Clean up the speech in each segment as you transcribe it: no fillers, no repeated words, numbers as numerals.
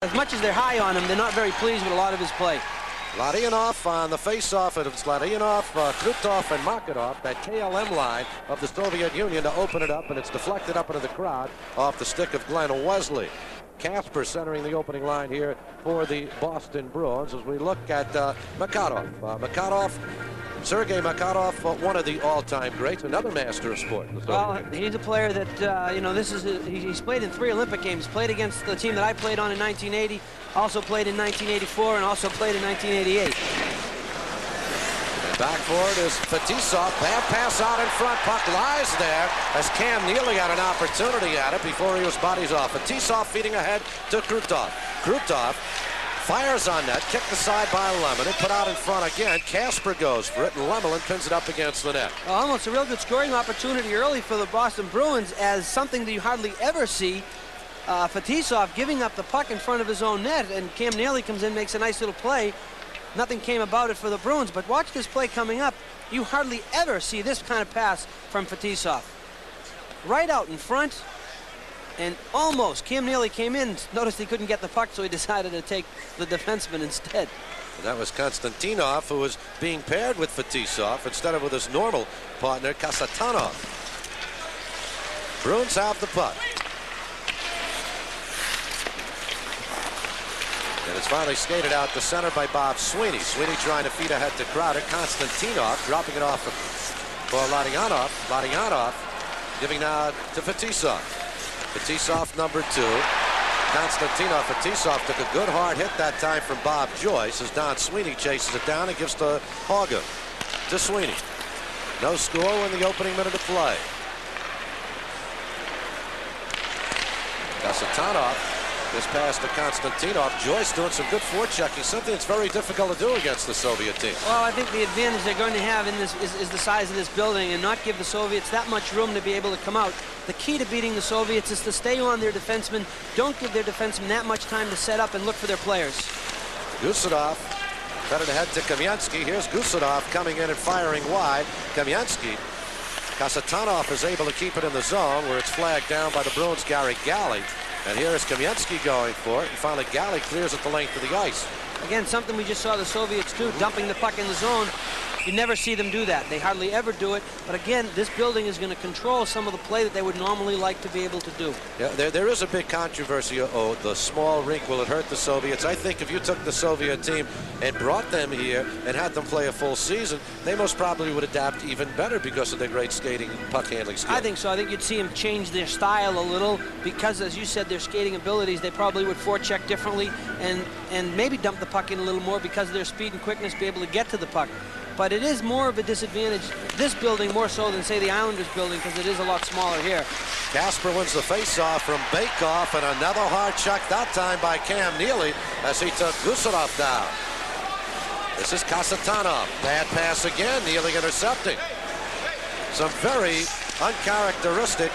as much as they're high on him, they're not very pleased with a lot of his play. Larionov on the face-off. It was Larionov, Krutov, and Makarov, that KLM line of the Soviet Union, to open it up, and it's deflected up into the crowd off the stick of Glenn Wesley. Kasper centering the opening line here for the Boston Bruins as we look at Makarov. Sergei Makarov, one of the all-time greats, another master of sport. Well, he's a player that, you know, he's played in 3 Olympic Games, played against the team that I played on in 1980, also played in 1984, and also played in 1988. And back for it is Fetisov. Bad pass out in front. Puck lies there as Cam Neely had an opportunity at it before he was bodies off. Fetisov feeding ahead to Krutov. Krutov fires on net, kicked aside by Lemon, put out in front again. Kasper goes for it, and Lemelin pins it up against the net. Well, almost a real good scoring opportunity early for the Boston Bruins, as something that you hardly ever see. Fetisov giving up the puck in front of his own net, and Cam Neely comes in, makes a nice little play. Nothing came about it for the Bruins, but watch this play coming up. You hardly ever see this kind of pass from Fetisov. Right out in front. And almost, Cam Neely came in, noticed he couldn't get the puck, so he decided to take the defenseman instead. And that was Konstantinov, who was being paired with Fetisov instead of with his normal partner, Kasatonov. Bruins have the puck. And it's finally skated out to center by Bob Sweeney. Sweeney trying to feed ahead to Crowder. Konstantinov dropping it off for Larionov. Larionov giving now to Fetisov. Fetisov, number 2. Konstantinov. Fetisov took a good hard hit that time from Bob Joyce as Don Sweeney chases it down and gives to Hauger. To Sweeney. No score in the opening minute of play. Kasatonov. This pass to Konstantinov. Joyce doing some good forechecking, something that's very difficult to do against the Soviet team. Well, I think the advantage they're going to have in this is the size of this building and not give the Soviets that much room to be able to come out. The key to beating the Soviets is to stay on their defensemen. Don't give their defensemen that much time to set up and look for their players. Gusadov cut it ahead to Kamensky. Here's Gusadov coming in and firing wide. Kamensky. Kasatonov is able to keep it in the zone where it's flagged down by the Bruins' Gary Galley. And here is Kamensky going for it, and finally Galley clears it the length of the ice. Again, something we just saw the Soviets do, dumping the puck in the zone. You never see them do that. They hardly ever do it. But again, this building is going to control some of the play that they would normally like to be able to do. Yeah, there is a big controversy. Oh, the small rink, will it hurt the Soviets? I think if you took the Soviet team and brought them here and had them play a full season, they most probably would adapt even better because of their great skating and puck handling skills. I think so. I think you'd see them change their style a little because, as you said, their skating abilities, they probably would forecheck differently and maybe dump the puck in a little more because of their speed and quickness, be able to get to the puck. But it is more of a disadvantage, this building, more so than, say, the Islanders building, because it is a lot smaller here. Kasper wins the faceoff from Bakoff, and another hard check that time by Cam Neely as he took Gusadov down. This is Kasatonov. Bad pass again, Neely intercepting. Some very uncharacteristic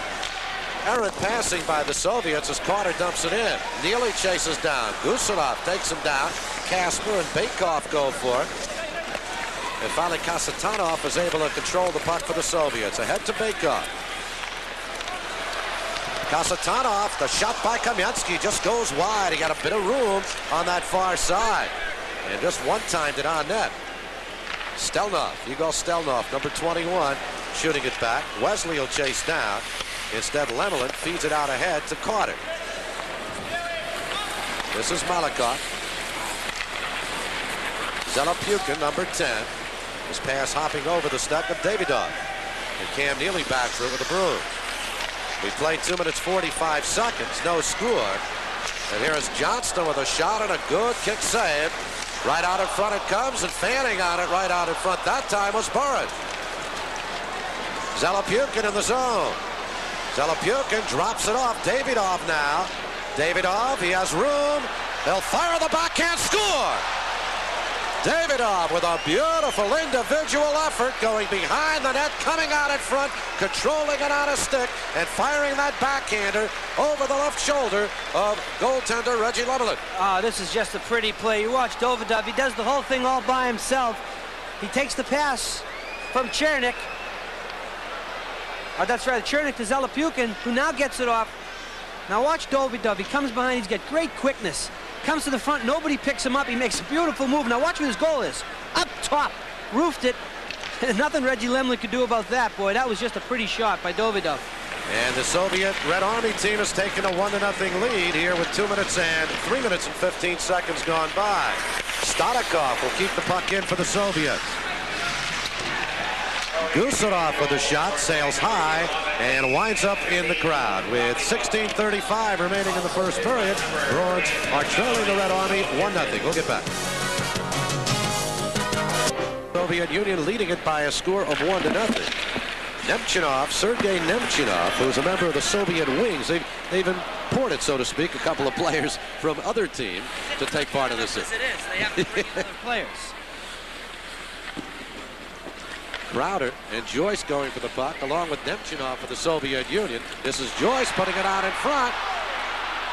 errant passing by the Soviets as Carter dumps it in. Neely chases down. Gusadov takes him down. Kasper and Bakoff go for it. And finally, Kasatonov is able to control the puck for the Soviets. Ahead to Bakoff. Kasatonov, the shot by Kamensky just goes wide. He got a bit of room on that far side. And just one time did on net. Stelnov, Igor Stelnov, number 21, shooting it back. Wesley will chase down. Instead, Lemelin feeds it out ahead to Carter. This is Malikov. Zelopukhin, number 10. His pass hopping over the stick of Davidov. And Cam Neely back for it with the Bruins. We played 2 minutes 45 seconds, no score. And here is Johnston with a shot and a good kick save. Right out in front it comes, and fanning on it right out in front. That time was Burrett. Zelopukhin in the zone. Zelopukhin drops it off. Davidov now. Davidov, he has room. They'll fire the backhand, score! Davidov with a beautiful individual effort going behind the net, coming out in front, controlling it on a stick, and firing that backhander over the left shoulder of goaltender Reggie Lemelin. This is just a pretty play. You watch Davidov, he does the whole thing all by himself. He takes the pass from Chernik. That's right, Chernik to Zelopukhin, who now gets it off. Now watch Davidov, he comes behind, he's got great quickness. Comes to the front, nobody picks him up. He makes a beautiful move. Now watch what his goal is. Up top, roofed it. Nothing Reggie Lemlin could do about that, boy. That was just a pretty shot by Davidov. And the Soviet Red Army team has taken a 1-0 lead here with 3 minutes and 15 seconds gone by. Stolikov will keep the puck in for the Soviets. Gusarov with the shot, sails high, and winds up in the crowd. With 16:35 remaining in the first period, Bruins are trailing the Red Army 1-0. We'll get back. Soviet Union leading it by a score of 1-0. Nemchinov, Sergei Nemchinov, who's a member of the Soviet Wings. They've imported, so to speak, a couple of players from other teams to take part in this. Yes, it is. They have to bring other players. Crowder and Joyce going for the puck, along with Nemchinov for the Soviet Union. This is Joyce putting it out in front.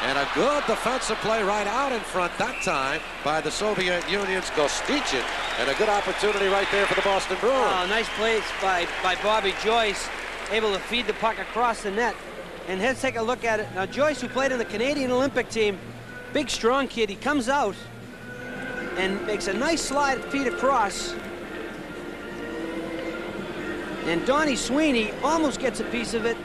And a good defensive play right out in front that time by the Soviet Union's Gostichin. And a good opportunity right there for the Boston Bruins. Oh, nice plays by Bobby Joyce, able to feed the puck across the net. And let's take a look at it. Now Joyce, who played in the Canadian Olympic team, big strong kid, he comes out and makes a nice slide feed across. And Donnie Sweeney almost gets a piece of it.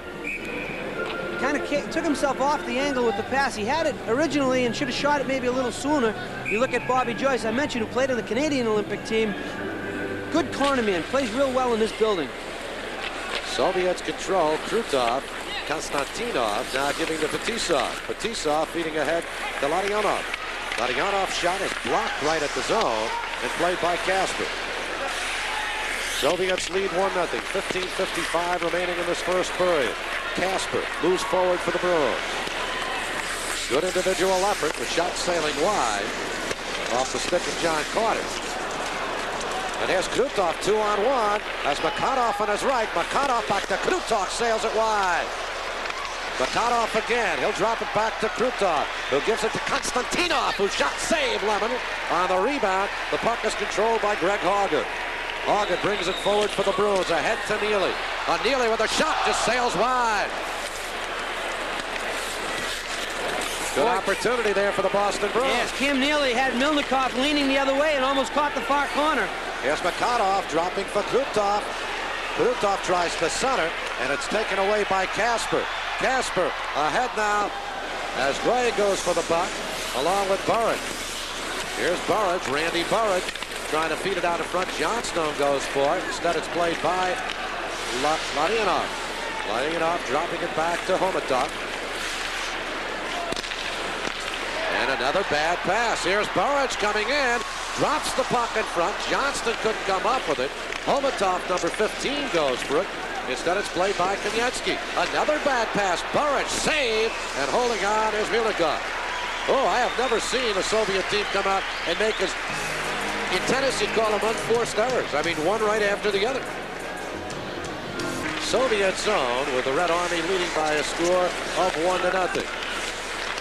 Kind of took himself off the angle with the pass. He had it originally and should have shot it maybe a little sooner. You look at Bobby Joyce, I mentioned, who played in the Canadian Olympic team. Good cornerman, plays real well in this building. Soviets control. Krutov, Konstantinov now giving to Fetisov. Fetisov feeding ahead to Larionov. Larionov's shot is blocked right at the zone and played by Kasper. Soviets lead 1-0. 15:55 remaining in this first period. Kasper moves forward for the Bruins. Good individual effort with shots sailing wide off the stick of John Carter. And here's Krutov 2-on-1 as Makarov on his right. Makarov back to Krutov, sails it wide. Makarov again. He'll drop it back to Krutov, who gives it to Konstantinov, who shot save Lemon on the rebound. The puck is controlled by Greg Hauger. Hauger brings it forward for the Bruins, ahead to Neely. Neely with a shot, just sails wide. Good opportunity there for the Boston Bruins. Yes, Kim Neely had Milnikov leaning the other way and almost caught the far corner. Here's Makarov dropping for Krutov. Krutov tries to center, and it's taken away by Kasper. Kasper ahead now as Gray goes for the puck, along with Burridge. Here's Burridge, Randy Burridge, trying to feed it out in front. Johnstone goes for it. Instead, it's played by Larionov. Larionov dropping it back to Homatov. And another bad pass. Here's Burridge coming in. Drops the puck in front. Johnston couldn't come up with it. Homatov, number 15, goes for it. Instead, it's played by Konechny. Another bad pass. Burridge save. And holding on is Milnikov. Oh, I have never seen a Soviet team come out and make as... In tennis, you call them unforced errors. I mean, one right after the other. Soviet zone with the Red Army leading by a score of 1-0.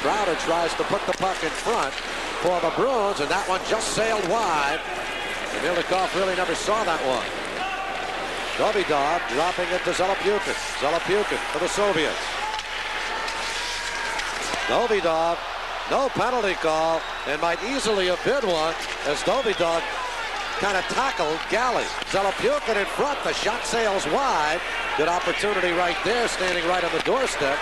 Crowder tries to put the puck in front for the Bruins, and that one just sailed wide. And Milnikov really never saw that one. Davidov dropping it to Zelopyukin. Zelopyukin for the Soviets. Davidov, no penalty call, and might easily have been one as Davidov kind of tackled Galley. Zelopyukin in front, the shot sails wide. Good opportunity right there, standing right on the doorstep.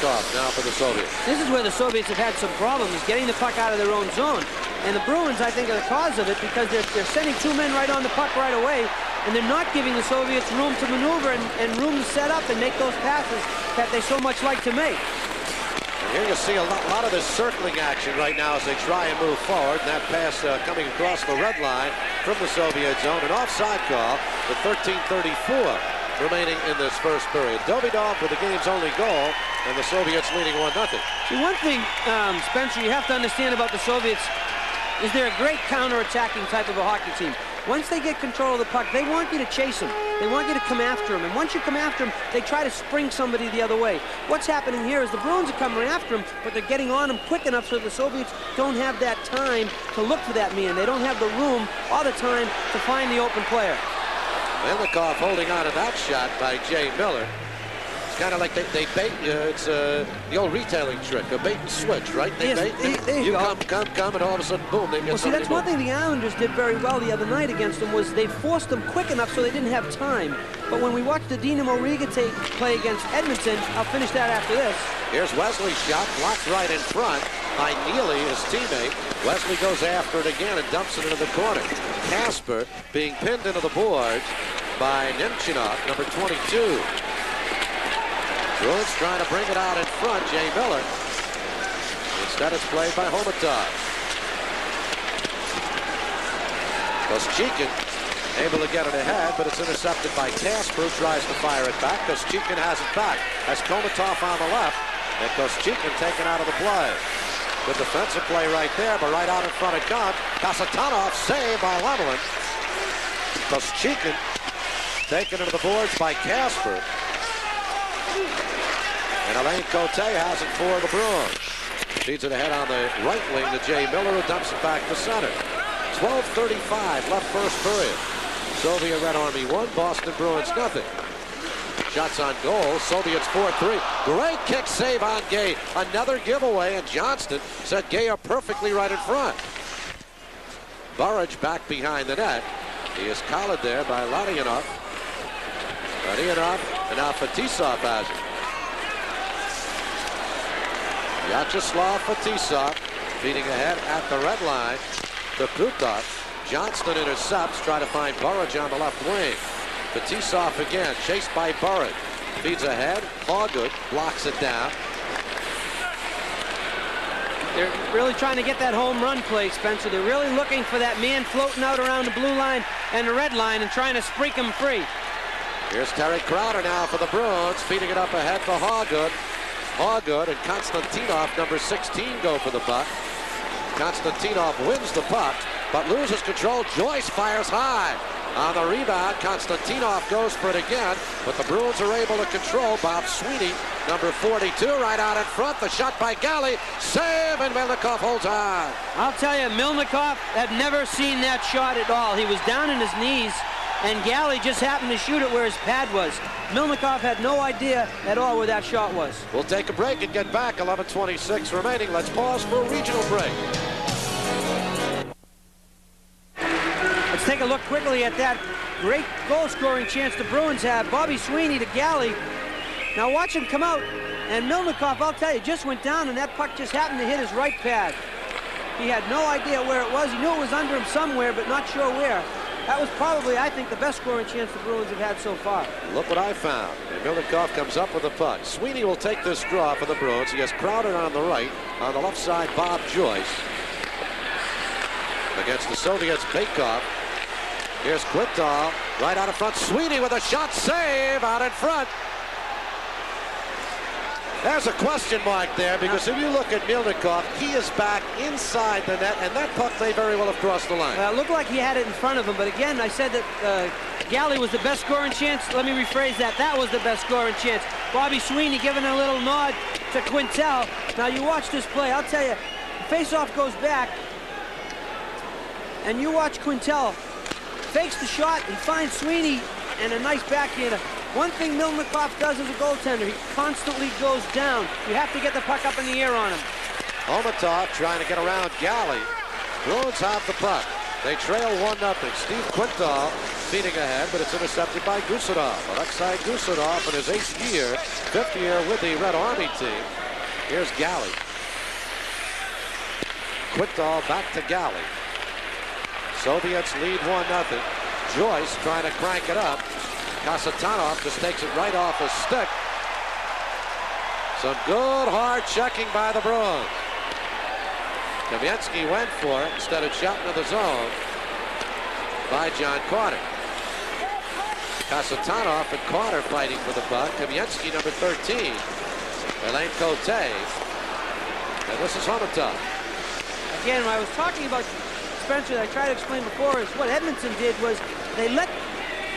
Now for the Soviets. This is where the Soviets have had some problems, getting the puck out of their own zone. And the Bruins, I think, are the cause of it because they're sending two men right on the puck right away, and they're not giving the Soviets room to maneuver and room to set up and make those passes that they so much like to make. And here you see a lot of this circling action right now as they try and move forward. And that pass coming across the red line from the Soviet zone. An offside call with 13:34 remaining in this first period. Davidov with the game's only goal, and the Soviets leading 1-0. See, one thing, Spencer, you have to understand about the Soviets is they're a great counter-attacking type of a hockey team. Once they get control of the puck, they want you to chase them. They want you to come after them. And once you come after them, they try to spring somebody the other way. What's happening here is the Bruins are coming after them, but they're getting on them quick enough so the Soviets don't have that time to look for that man. They don't have the room all the time to find the open player. Melnikov holding on to that shot by Jay Miller. It's kind of like they bait you. It's the old retailing trick, a bait and switch, right? They bait. You come, and all of a sudden, boom, they get see, that's one thing the Islanders did very well the other night against them was they forced them quick enough so they didn't have time. But when we watched the Dynamo Riga play against Edmonton, I'll finish that after this. Here's Wesley's shot, blocked right in front by Neely, his teammate. Wesley goes after it again and dumps it into the corner. Casper being pinned into the boards by Nemchinov, number 22. Bruins trying to bring it out in front, Jay Miller. Instead, it's played by Homatov. Koschekin able to get it ahead, but it's intercepted by Casper, who tries to fire it back. Koschekin has it back. Has Komatov on the left, and Koschekin taken out of the play. Good defensive play right there, but right out in front of Gant. Kasatonov saved by Lemelin. Koschekin taken into the boards by Casper. And Alain Cote has it for the Bruins. Feeds it ahead on the right wing to Jay Miller, who dumps it back to center. 12:35 left first period. Soviet Red Army 1, Boston Bruins nothing. Shots on goal, Soviets 4-3. Great kick save on Gay. Another giveaway, and Johnston set Gay up perfectly right in front. Burridge back behind the net. He is collared there by Larionov. Larionov, and now Fetisov has it. Vyacheslav Fetisov feeding ahead at the red line to Krutov. Johnston intercepts, trying to find Burridge on the left wing. Fetisov again, chased by Burridge. Feeds ahead, Hawgood blocks it down. They're really trying to get that home run play, Spencer. They're really looking for that man floating out around the blue line and the red line and trying to spreak him free. Here's Terry Crowder now for the Bruins, feeding it up ahead for Hawgood. Hawgood and Konstantinov, number 16, go for the puck. Konstantinov wins the puck, but loses control. Joyce fires high. On the rebound, Konstantinov goes for it again, but the Bruins are able to control. Bob Sweeney, number 42, right out in front. The shot by Galley. Save, and Melnikov holds on. I'll tell you, Melnikov had never seen that shot at all. He was down on his knees, and Galley just happened to shoot it where his pad was. Milnikov had no idea at all where that shot was. We'll take a break and get back. 11:26 remaining. Let's pause for a regional break. Let's take a look quickly at that great goal-scoring chance the Bruins have. Bobby Sweeney to Galley. Now watch him come out, and Milnikov, I'll tell you, just went down, and that puck just happened to hit his right pad. He had no idea where it was. He knew it was under him somewhere, but not sure where. That was probably, I think, the best scoring chance the Bruins have had so far. Look what I found. And Milnikov comes up with the puck. Sweeney will take this draw for the Bruins. He has Crowder on the right. On the left side, Bob Joyce. Against the Soviets, Baikov. Here's Quintal right out in front. Sweeney with a shot, save out in front. There's a question mark there, because if you look at Milnikov, he is back inside the net, and that puck may very well have crossed the line. It looked like he had it in front of him, but again, I said that Galley was the best scoring chance. Let me rephrase that. That was the best scoring chance. Bobby Sweeney giving a little nod to Quintal. Now you watch this play. I'll tell you, the face-off goes back, and you watch Quintal. Fakes the shot, he finds Sweeney, and a nice backhander. One thing Milnikov does as a goaltender, he constantly goes down. You have to get the puck up in the air on him. Homatov trying to get around Galley. Bruins have the puck. They trail 1-0. Steve Quintal feeding ahead, but it's intercepted by Gusarov. Alexei Gusarov in his 8th year, 5th year with the Red Army team. Here's Galley. Quintal back to Galley. Soviets lead 1-0. Joyce trying to crank it up. Kasatonov just takes it right off his stick. Some good hard checking by the Bruins. Kamensky went for it instead of shot into the zone by John Carter. Kasatonov and Carter fighting for the puck. Kamensky, number 13. Alain Cote. And this is Homatov. Again, when I was talking about Spencer, I tried to explain before, is what Edmonton did was they let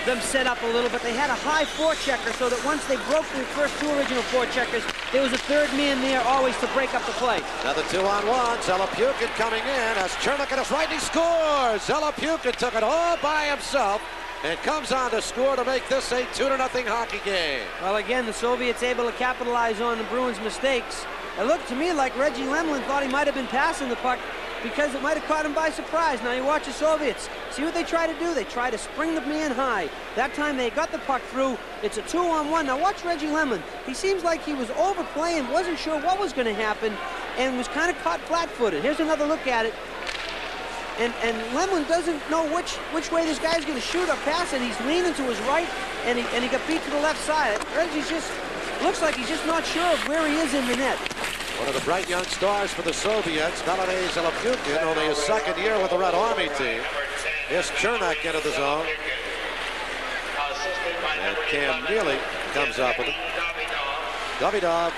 them set up a little, but they had a high forechecker so that once they broke the first 2 original forecheckers, there was a 3rd man there always to break up the play. Another 2-on-1. Zelapukin coming in as Chernik at his right, and he scores. Zelapukin took it all by himself and comes on to score to make this a 2-0 hockey game. Well, again, the Soviets able to capitalize on the Bruins' mistakes. It looked to me like Reggie Lemlin thought he might have been passing the puck because it might have caught him by surprise. Now you watch the Soviets. See what they try to do? They try to spring the man high. That time they got the puck through. It's a 2-on-1. Now watch Reggie Lemlin. He seems like he was overplaying, wasn't sure what was going to happen, and was kind of caught flat-footed. Here's another look at it. And Lemlin doesn't know which way this guy's going to shoot or pass, and he's leaning to his right, and he got beat to the left side. Reggie's just looks like he's just not sure of where he is in the net. One of the bright young stars for the Soviets, Valentin Zalapyukin, only his second year with the Red Army team. Here's Chernak into the zone. And Cam Neely comes up with it. Davidov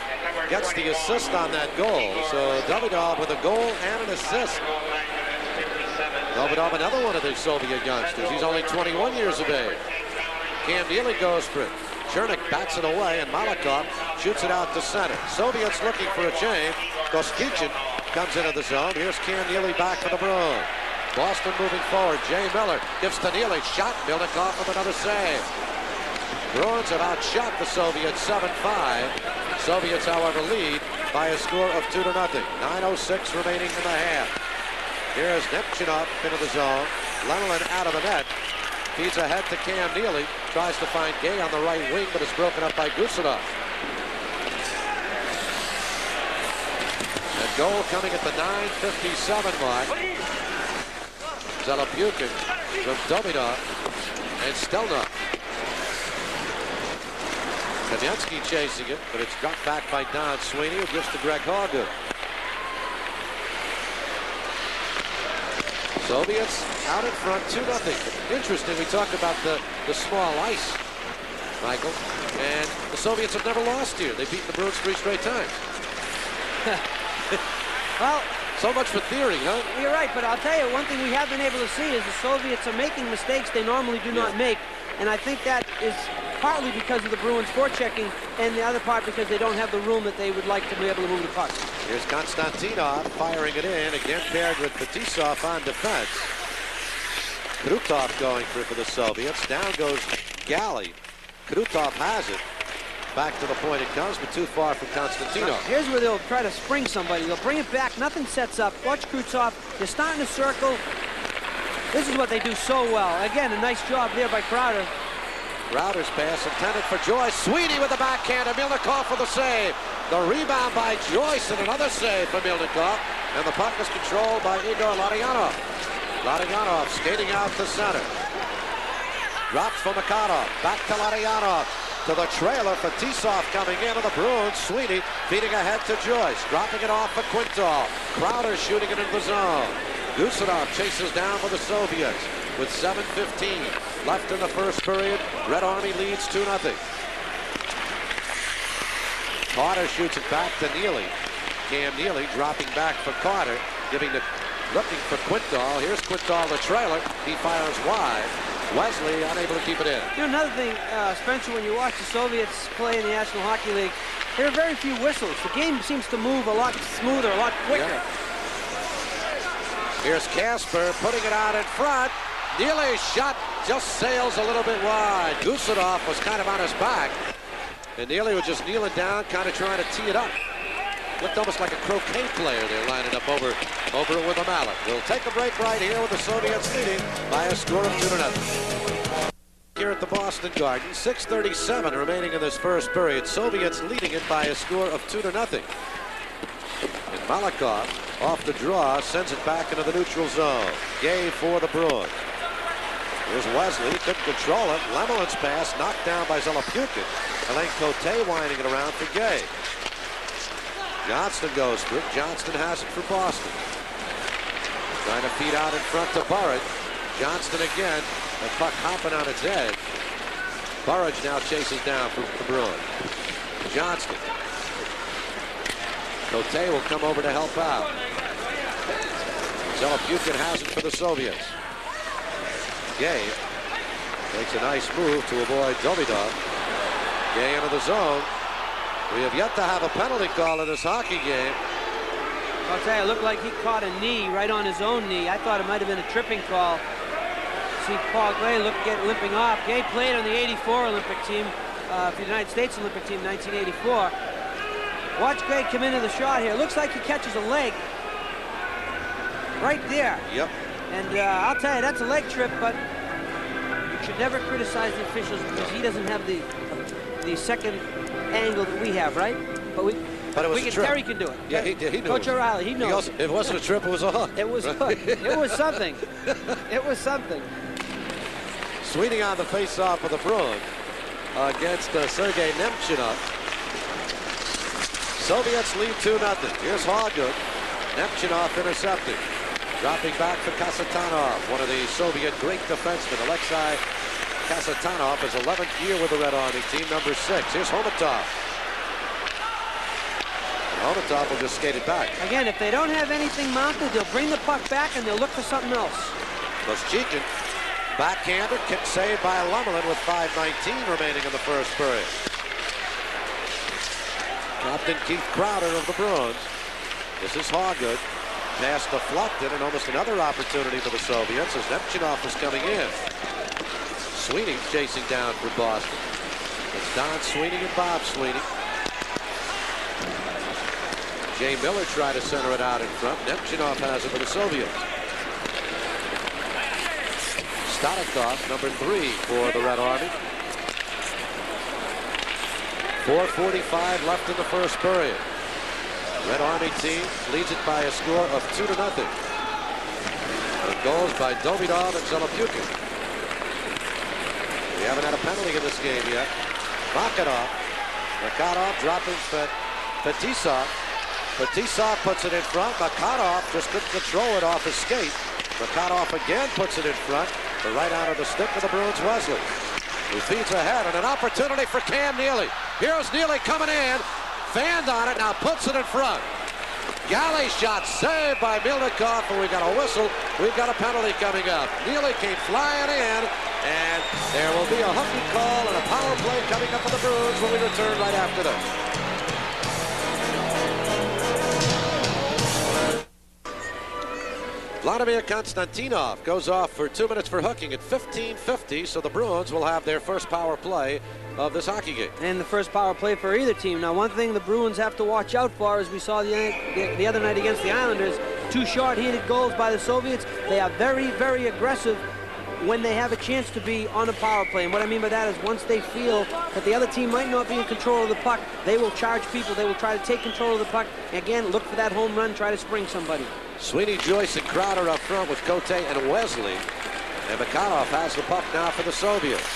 gets the assist on that goal. So Davidov with a goal and an assist. Davidov, another one of the Soviet youngsters. He's only 21 years of age. Cam Neely goes for it. Chernak bats it away, and Malakov shoots it out to center. Soviets looking for a change. Koskichin comes into the zone. Here's Cam Neely back for the Bruins. Boston moving forward. Jay Miller gives to Neely. Shot. Milnikov with another save. Bruins have outshot the Soviets 7-5. Soviets, however, lead by a score of 2-0. 9:06 remaining in the half. Here's Nemchinov into the zone. Lemlin out of the net. Feeds ahead to Cam Neely. Tries to find Gay on the right wing, but is broken up by Gusarov. And goal coming at the 9:57 mark. Zalapyukin from Davidov and Stelnov. Kamensky chasing it, but it's dropped back by Don Sweeney, who gives to Greg Hargood. Soviets out in front, 2-0. Interesting, we talked about the small ice, Michael, and the Soviets have never lost here. They've beaten the Bruins 3 straight times. Well, so much for theory, huh? You're right, but I'll tell you, one thing we have been able to see is the Soviets are making mistakes they normally do not make, and I think that is partly because of the Bruins forechecking, and the other part because they don't have the room that they would like to be able to move the puck. Here's Konstantinov firing it in, again paired with Fetisov on defense. Krutov going for the Soviets. Down goes Galley. Krutov has it. Back to the point it comes, but too far from Konstantinov. Here's where they'll try to spring somebody. They'll bring it back. Nothing sets up. Watch Krutov. They're starting to circle. This is what they do so well. Again, a nice job there by Crowder. Crowder's pass intended for Joyce. Sweeney with the backhand, and Milnikov for the save. The rebound by Joyce, and another save for Milnikov. And the puck is controlled by Igor Larionov. Larionov skating out to center. Drops for Makarov. Back to Larionov. To the trailer for Fetisov coming into the Bruins. Sweeney feeding ahead to Joyce. Dropping it off for Quintal. Crowder shooting it into the zone. Gusarov chases down for the Soviets with 7:15 left in the first period. Red Army leads 2-0. Carter shoots it back to Neely. Cam Neely dropping back for Carter, looking for Quintal. Here's Quintal, the trailer. He fires wide. Wesley unable to keep it in. You know, another thing, Spencer, when you watch the Soviets play in the National Hockey League, there are very few whistles. The game seems to move a lot smoother, a lot quicker. Yeah. Here's Kasper putting it out in front. Neely's shot just sails a little bit wide. Gusarov was kind of on his back, and Neely was just kneeling down, kind of trying to tee it up. Looked almost like a croquet player there, lining up over it with a mallet. We'll take a break right here with the Soviets leading by a score of 2-0. Here at the Boston Garden, 6:37 remaining in this first period. Soviets leading it by a score of 2-0. And Malakov, off the draw, sends it back into the neutral zone. Gay for the Bruins. Here's Wesley, couldn't control it. Lemelin's pass knocked down by Zalapyukin. Alain Cote winding it around for Gay. Johnston goes for it. Johnston has it for Boston. Trying to feed out in front to Burridge. Johnston again. The puck hopping on its edge. Burridge now chases down for the Bruins. Johnston. Cote will come over to help out. Zalapyukin has it for the Soviets. Gay makes a nice move to avoid Davidov. Gay into the zone. We have yet to have a penalty call in this hockey game. I'll tell you, it looked like he caught a knee right on his own knee. I thought it might have been a tripping call. see Paul Gray limping off. Gay played on the '84 Olympic team, for the United States Olympic team, 1984. Watch Gray come into the shot here. Looks like he catches a leg right there. Yep. And I'll tell you, that's a leg trip, but you should never criticize the officials because he doesn't have the second angle that we have, right? But it was a trip. Terry can do it. Yeah, he did. He knew. Coach O'Reilly, he knows. It wasn't a trip, it was a hook. It was hook. It was something. It was something. Sweeney on the face-off for the Bruins against Sergei Nemchinov. Soviets lead 2-0. Here's Hawgood. Nemchinov intercepting. Dropping back for Kasatonov, one of the Soviet great defensemen. Alexei Kasatonov, his 11th year with the Red Army team, number 6. Here's Homatov. And Homatov will just skate it back. Again, if they don't have anything mounted, they'll bring the puck back and they'll look for something else. Koschekin, backhander, kick saved by Lumberland with 5:19 remaining in the first period. Captain Keith Crowder of the Bruins. This is Hawgood. Pass deflected, and almost another opportunity for the Soviets as Nemchinov is coming in. Sweeney chasing down for Boston. It's Don Sweeney and Bob Sweeney. Jay Miller tried to center it out in front. Nemchinov has it for the Soviets. Stolikov, number 3 for the Red Army. 4:45 left in the first period. Red Army team leads it by a score of 2-0. And goals by Davidov and Zolopukin. We haven't had a penalty in this game yet. Makarov dropping Fetisov. Fetisov puts it in front. Makarov just couldn't control it off his skate. Makarov again puts it in front. The right out of the stick of the Bruins, Wesley. Who feeds ahead, and an opportunity for Cam Neely. Here's Neely coming in. Fanned on it, now puts it in front. Galley shot saved by Milnikov, and we got a whistle. We've got a penalty coming up. Neely came flying in, and there will be a hooking call and a power play coming up for the Bruins when we return right after this. Vladimir Konstantinov goes off for 2 minutes for hooking at 15:50, so the Bruins will have their first power play of this hockey game. And the first power play for either team. Now, one thing the Bruins have to watch out for, as we saw the other night against the Islanders, 2 short-handed goals by the Soviets. They are very, very aggressive when they have a chance to be on a power play. And what I mean by that is once they feel that the other team might not be in control of the puck, they will charge people. They will try to take control of the puck. Again, look for that home run, try to spring somebody. Sweeney, Joyce, and Crowder up front with Cote and Wesley. And Makarov has the puck now for the Soviets.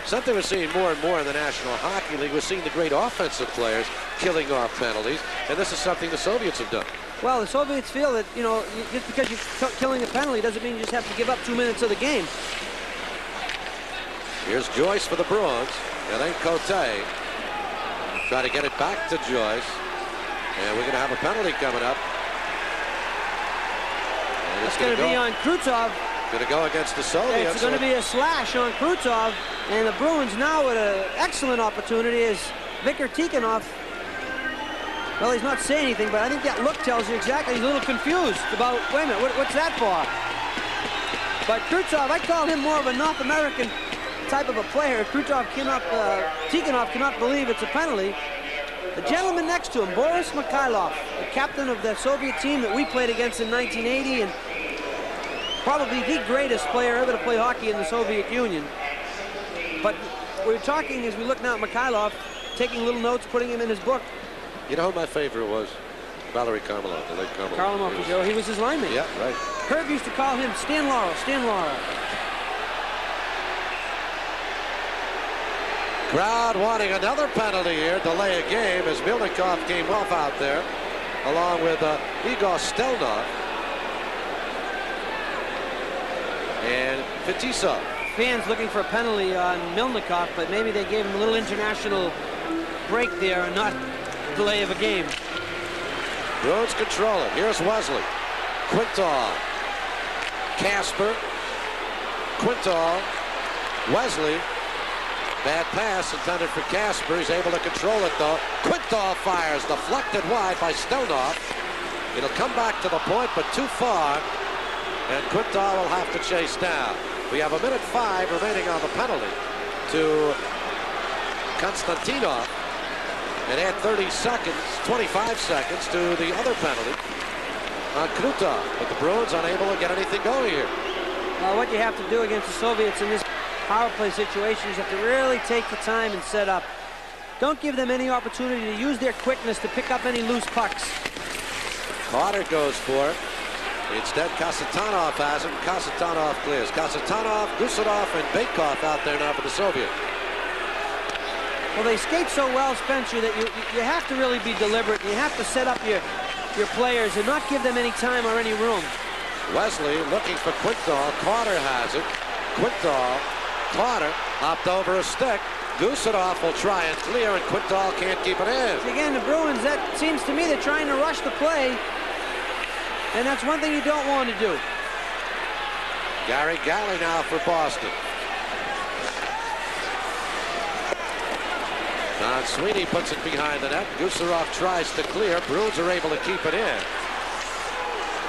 Something we're seeing more and more in the National Hockey League. We're seeing the great offensive players killing off penalties, and this is something the Soviets have done. Well, the Soviets feel that, you know, just because you're killing a penalty doesn't mean you just have to give up 2 minutes of the game. Here's Joyce for the Bruins, and then Cote. Try to get it back to Joyce. And we're going to have a penalty coming up. And it's going to be on Krutov. Going to go against the Soviets. It's going to be a slash on Krutov. And the Bruins now with an excellent opportunity is Viktor Tikhonov. Well, he's not saying anything, but I think that look tells you exactly. He's a little confused about, wait a minute, what's that for? But Krutov, I call him more of a North American type of a player. Tikhonov cannot believe it's a penalty. The gentleman next to him, Boris Mikhailov, the captain of the Soviet team that we played against in 1980, and probably the greatest player ever to play hockey in the Soviet Union. But we're talking as we look now at Mikhailov, taking little notes, putting him in his book. You know who my favorite was? Valery Karmelov, the late Karmelov. He was his lineman. Yeah, right. Herb used to call him Stan Laurel, Stan Laurel. Crowd wanting another penalty here, delay a game as Milnikov came off out there, along with Igor Stelnov and Fetisov. Fans looking for a penalty on Milnikov, but maybe they gave him a little international break there and not delay of a game. Bruins control it. Here's Wesley. Quintal. Casper. Quintal. Wesley. Bad pass intended for Casper. He's able to control it, though. Quintal fires, deflected wide by Stelnov. It'll come back to the point, but too far. and Quintal will have to chase down. We have 1:05 remaining on the penalty to Konstantinov, and add 30 seconds, 25 seconds to the other penalty on Krutov. But the Bruins unable to get anything going here. Well, what you have to do against the Soviets in this power play situation is you have to really take the time and set up. Don't give them any opportunity to use their quickness to pick up any loose pucks. Carter goes for it. Instead, Kasatonov has it. Kasatonov clears. Kasatonov, Gusarov, and Baikov out there now for the Soviet. Well, they skate so well, Spencer, that you have to really be deliberate. You have to set up your players and not give them any time or any room. Wesley looking for Quintal. Carter has it. Quintal, Carter, hopped over a stick. Gusarov will try and clear, and Quintal can't keep it in. See, again, the Bruins, that seems to me they're trying to rush the play, and that's one thing you don't want to do. Gary Galley now for Boston. Don Sweeney puts it behind the net. Gusarov tries to clear. Bruins are able to keep it in.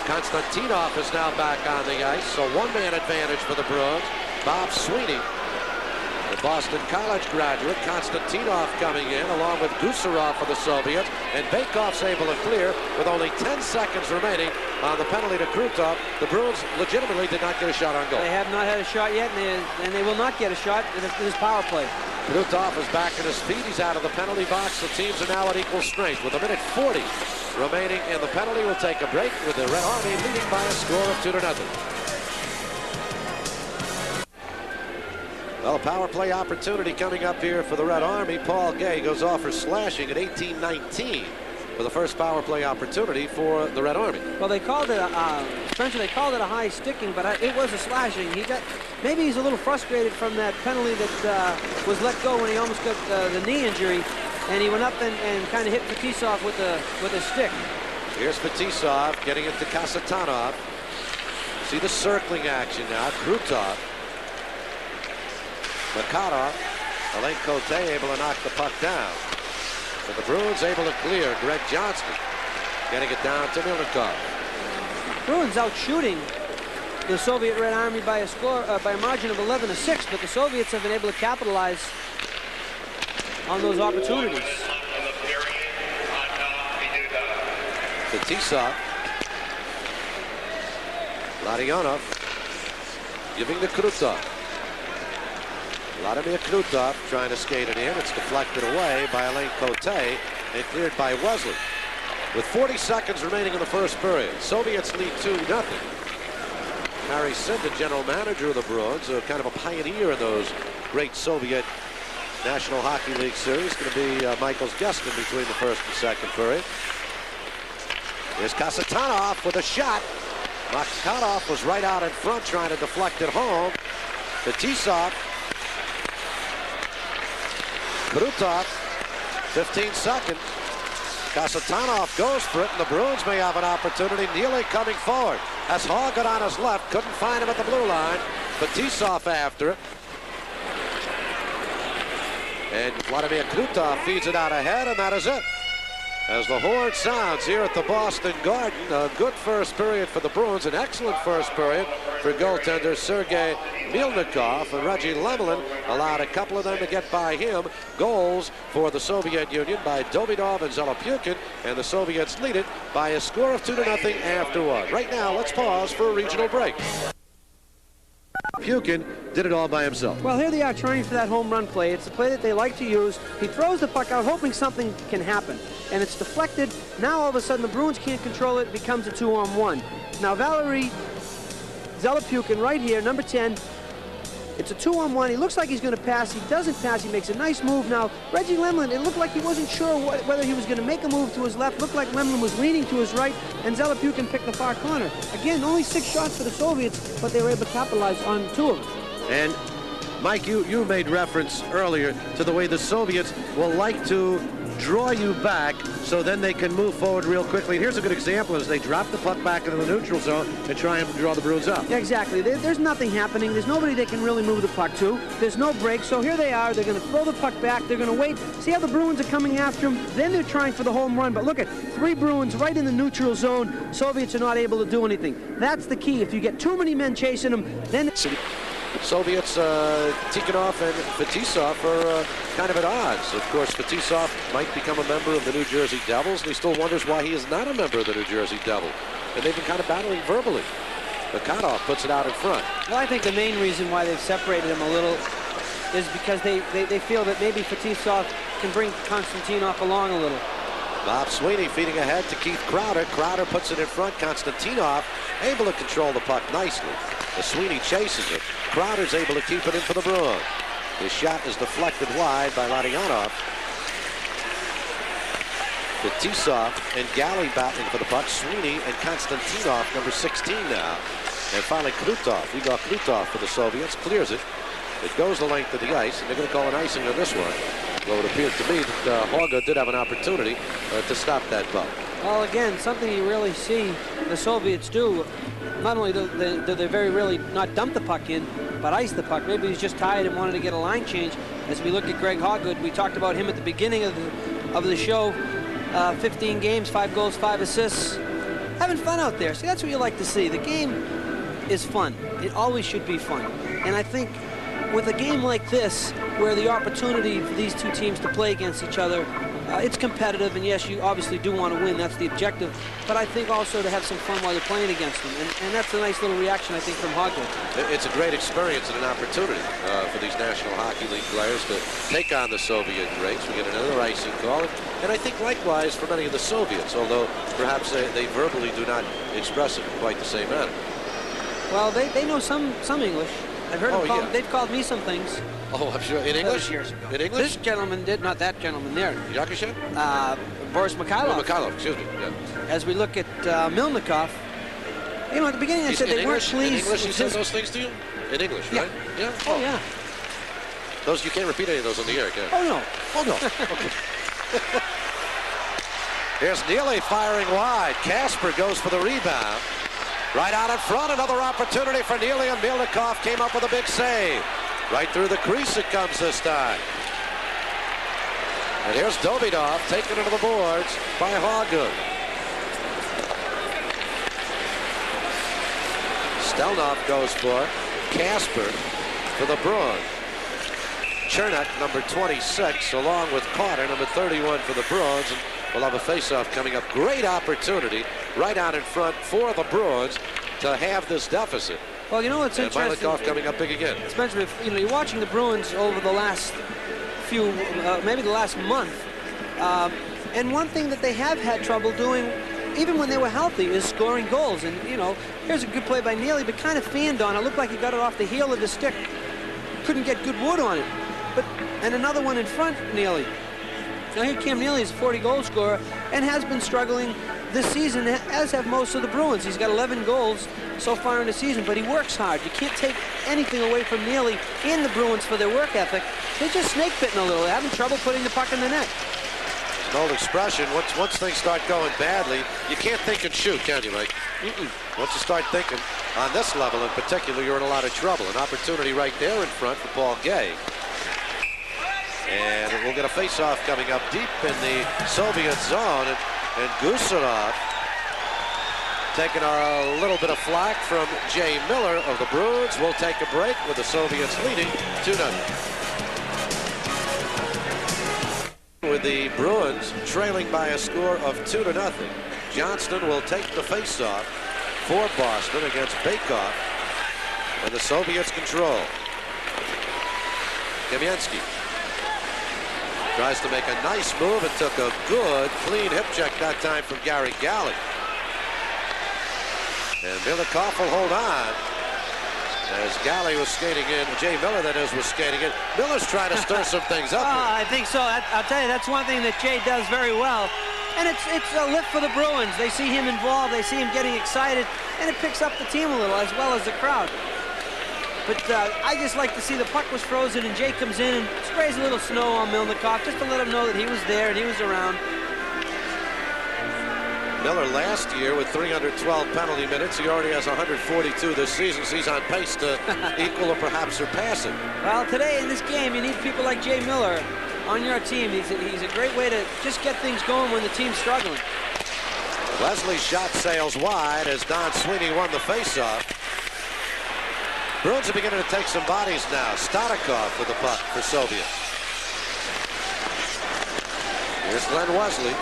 Konstantinov is now back on the ice, so one-man advantage for the Bruins. Bob Sweeney, the Boston College graduate. Konstantinov coming in along with Gusarov for the Soviets, and Baikov's able to clear with only 10 seconds remaining on the penalty to Krutov. The Bruins legitimately did not get a shot on goal. They have not had a shot yet, and they will not get a shot in this power play. Krutov is back in his feet. He's out of the penalty box. The teams are now at equal strength with 1:40 remaining in the penalty. We'll take a break with the Red Army leading by a score of 2-0. Well, a power play opportunity coming up here for the Red Army. Paul Gay goes off for slashing at 18-19 for the first power play opportunity for the Red Army. Well, they called it Spencer, they called it a high sticking, but it was a slashing. Maybe he's a little frustrated from that penalty that was let go when he almost got the knee injury, and he went up and kind of hit Fetisov with a stick. Here's Fetisov getting it to Kasatonov. See the circling action now. Krutov, Makarov, Alain Cote able to knock the puck down. So the Bruins able to clear. Greg Johnston getting it down to Milnikov. Bruins out shooting the Soviet Red Army by a margin of 11-6, but the Soviets have been able to capitalize on those opportunities. Fetisov, Larionov giving to Krutov. Vladimir Krutov trying to skate it in. It's deflected away by Alain Cote and cleared by Wesley. With 40 seconds remaining in the first period, Soviets lead 2-0. Harry Sinden, general manager of the Bruins, kind of a pioneer in those great Soviet National Hockey League series, going to be Michael's guest in between the first and second period. Here's Kasatonov with a shot. Makarov was right out in front trying to deflect it home. Fetisov. Krutov, 15 seconds. Kasatonov goes for it, and the Bruins may have an opportunity. Neely coming forward. As Hall got on his left, couldn't find him at the blue line. Fetisov after it. And Vladimir Krutov feeds it out ahead, and that is it. As the horn sounds here at the Boston Garden, a good first period for the Bruins, an excellent first period for goaltender Sergei Milnikov, and Reggie Lemelin allowed a couple of them to get by him. Goals for the Soviet Union by Davidov and Zelopyukin, and the Soviets lead it by a score of 2-0 after one. Right now, let's pause for a regional break. Pukin did it all by himself. Well, here they are trying for that home run play. It's the play that they like to use. He throws the puck out hoping something can happen, and it's deflected. Now all of a sudden the Bruins can't control it. It becomes a 2-on-1. Now Valery Zelopyukin right here, number 10. It's a 2-on-1. He looks like he's going to pass. He doesn't pass. He makes a nice move. Now Reggie Lemelin, it looked like he wasn't sure whether he was going to make a move to his left. Looked like Lemelin was leaning to his right, and Zelopyukin picked the far corner. Again, only 6 shots for the Soviets, but they were able to capitalize on 2 of them. And Mike, you made reference earlier to the way the Soviets will like to draw you back so then they can move forward real quickly. And here's a good example as they drop the puck back into the neutral zone and try and draw the Bruins up. Yeah, exactly. There's nothing happening. There's nobody they can really move the puck to. There's no break. So here they are. They're going to throw the puck back. They're going to wait. See how the Bruins are coming after them? Then they're trying for the home run. But look at 3 Bruins right in the neutral zone. Soviets are not able to do anything. That's the key. If you get too many men chasing them, then... Soviets, Tikhonov and Fetisov are kind of at odds. Of course, Fetisov might become a member of the New Jersey Devils, and he still wonders why he is not a member of the New Jersey Devils. And they've been kind of battling verbally. Mikhailov puts it out in front. Well, I think the main reason why they've separated him a little is because they feel that maybe Fetisov can bring Konstantinov along a little. Bob Sweeney feeding ahead to Keith Crowder. Crowder puts it in front. Konstantinov able to control the puck nicely. The Sweeney chases it. Crowder's able to keep it in for the Bruins. His shot is deflected wide by Larionov. Fetisov and Galley battling for the puck. Sweeney and Konstantinov, number 16 now. And finally Krutov. Igor Krutov for the Soviets clears it. It goes the length of the ice, and they're going to call an icing on this one. Though it appeared to me that Hauger did have an opportunity to stop that puck. Well, again, something you really see the Soviets do. Not only do they very really not dump the puck in, but ice the puck. Maybe he's just tired and wanted to get a line change. As we look at Greg Hoggood, we talked about him at the beginning of the show. 15 games, 5 goals, 5 assists. Having fun out there. See, that's what you like to see. The game is fun. It always should be fun. And I think with a game like this, where the opportunity for these two teams to play against each other, it's competitive, and yes, you obviously do want to win. That's the objective. But I think also to have some fun while you're playing against them. And that's a nice little reaction, I think, from Hoggood. It's a great experience and an opportunity for these National Hockey League players to take on the Soviet greats. We get another icing call. And I think likewise for many of the Soviets, although perhaps they verbally do not express it in quite the same manner. Well, they know some English. I've heard them they've called me some things. Oh, I'm sure. In English? Years ago. In English? This gentleman did, not that gentleman there. Yakushev? Boris Mikhailov. Oh, Mikhailov, excuse me. Yeah. As we look at Milnikov, you know, at the beginning I said they weren't pleased. In English, he said those things to you? In English, right? Yeah. Oh, yeah. Those, you can't repeat any of those on the air, can you? Oh, no. Oh, no. Okay. Here's Neely firing wide. Kasper goes for the rebound. Right out in front, another opportunity for Neely, and Milnikov came up with a big save. Right through the crease it comes this time. And here's Davidov taking it to the boards by Hoggood. Stelnov goes for it. Kasper for the Bruins. Chernak, number 26, along with Carter, number 31 for the Bruins. And we'll have a face-off coming up. Great opportunity right out in front for the Bruins to have this deficit. Well, you know what's interesting? Milnikov coming up big again. Especially if, you know, you're watching the Bruins over the last few, maybe the last month. And one thing that they have had trouble doing, even when they were healthy, is scoring goals. And, you know, here's a good play by Neely, but kind of fanned on. It looked like he got it off the heel of the stick. Couldn't get good wood on it. And another one in front, Neely. Now here Cam Neely is a 40-goal scorer and has been struggling this season, as have most of the Bruins. He's got 11 goals so far in the season, but he works hard. You can't take anything away from Neely and the Bruins for their work ethic. They're just snake-bitten a little. They're having trouble putting the puck in the net. An old expression, once things start going badly, you can't think and shoot, can you, Mike? Once you start thinking, on this level in particular, you're in a lot of trouble. An opportunity right there in front for Paul Gay. And we'll get a face-off coming up deep in the Soviet zone. And Gusarov taking a little bit of flack from Jay Miller of the Bruins. We'll take a break with the Soviets leading 2-0. With the Bruins trailing by a score of 2-0. Johnston will take the face-off for Boston against Bakov. And the Soviets control. Kamensky tries to make a nice move and took a good, clean hip check that time from Gary Galley. And Milnikov will hold on as Galley was skating in. Jay Miller, that is, was skating in. Miller's trying to stir some things up. I think so. I'll tell you, that's one thing that Jay does very well. And it's a lift for the Bruins. They see him involved. They see him getting excited. And it picks up the team a little, as well as the crowd. But I just like to see the puck was frozen, and Jay comes in and sprays a little snow on Milnikov just to let him know that he was there and he was around. Miller last year with 312 penalty minutes. He already has 142 this season, so he's on pace to equal or perhaps surpass it. Well, today in this game, you need people like Jay Miller on your team. He's a great way to just get things going when the team's struggling. Wesley's shot sails wide as Don Sweeney won the faceoff. Bruins are beginning to take some bodies now. Stonikov with the puck for Soviet. Here's Glenn Wesley.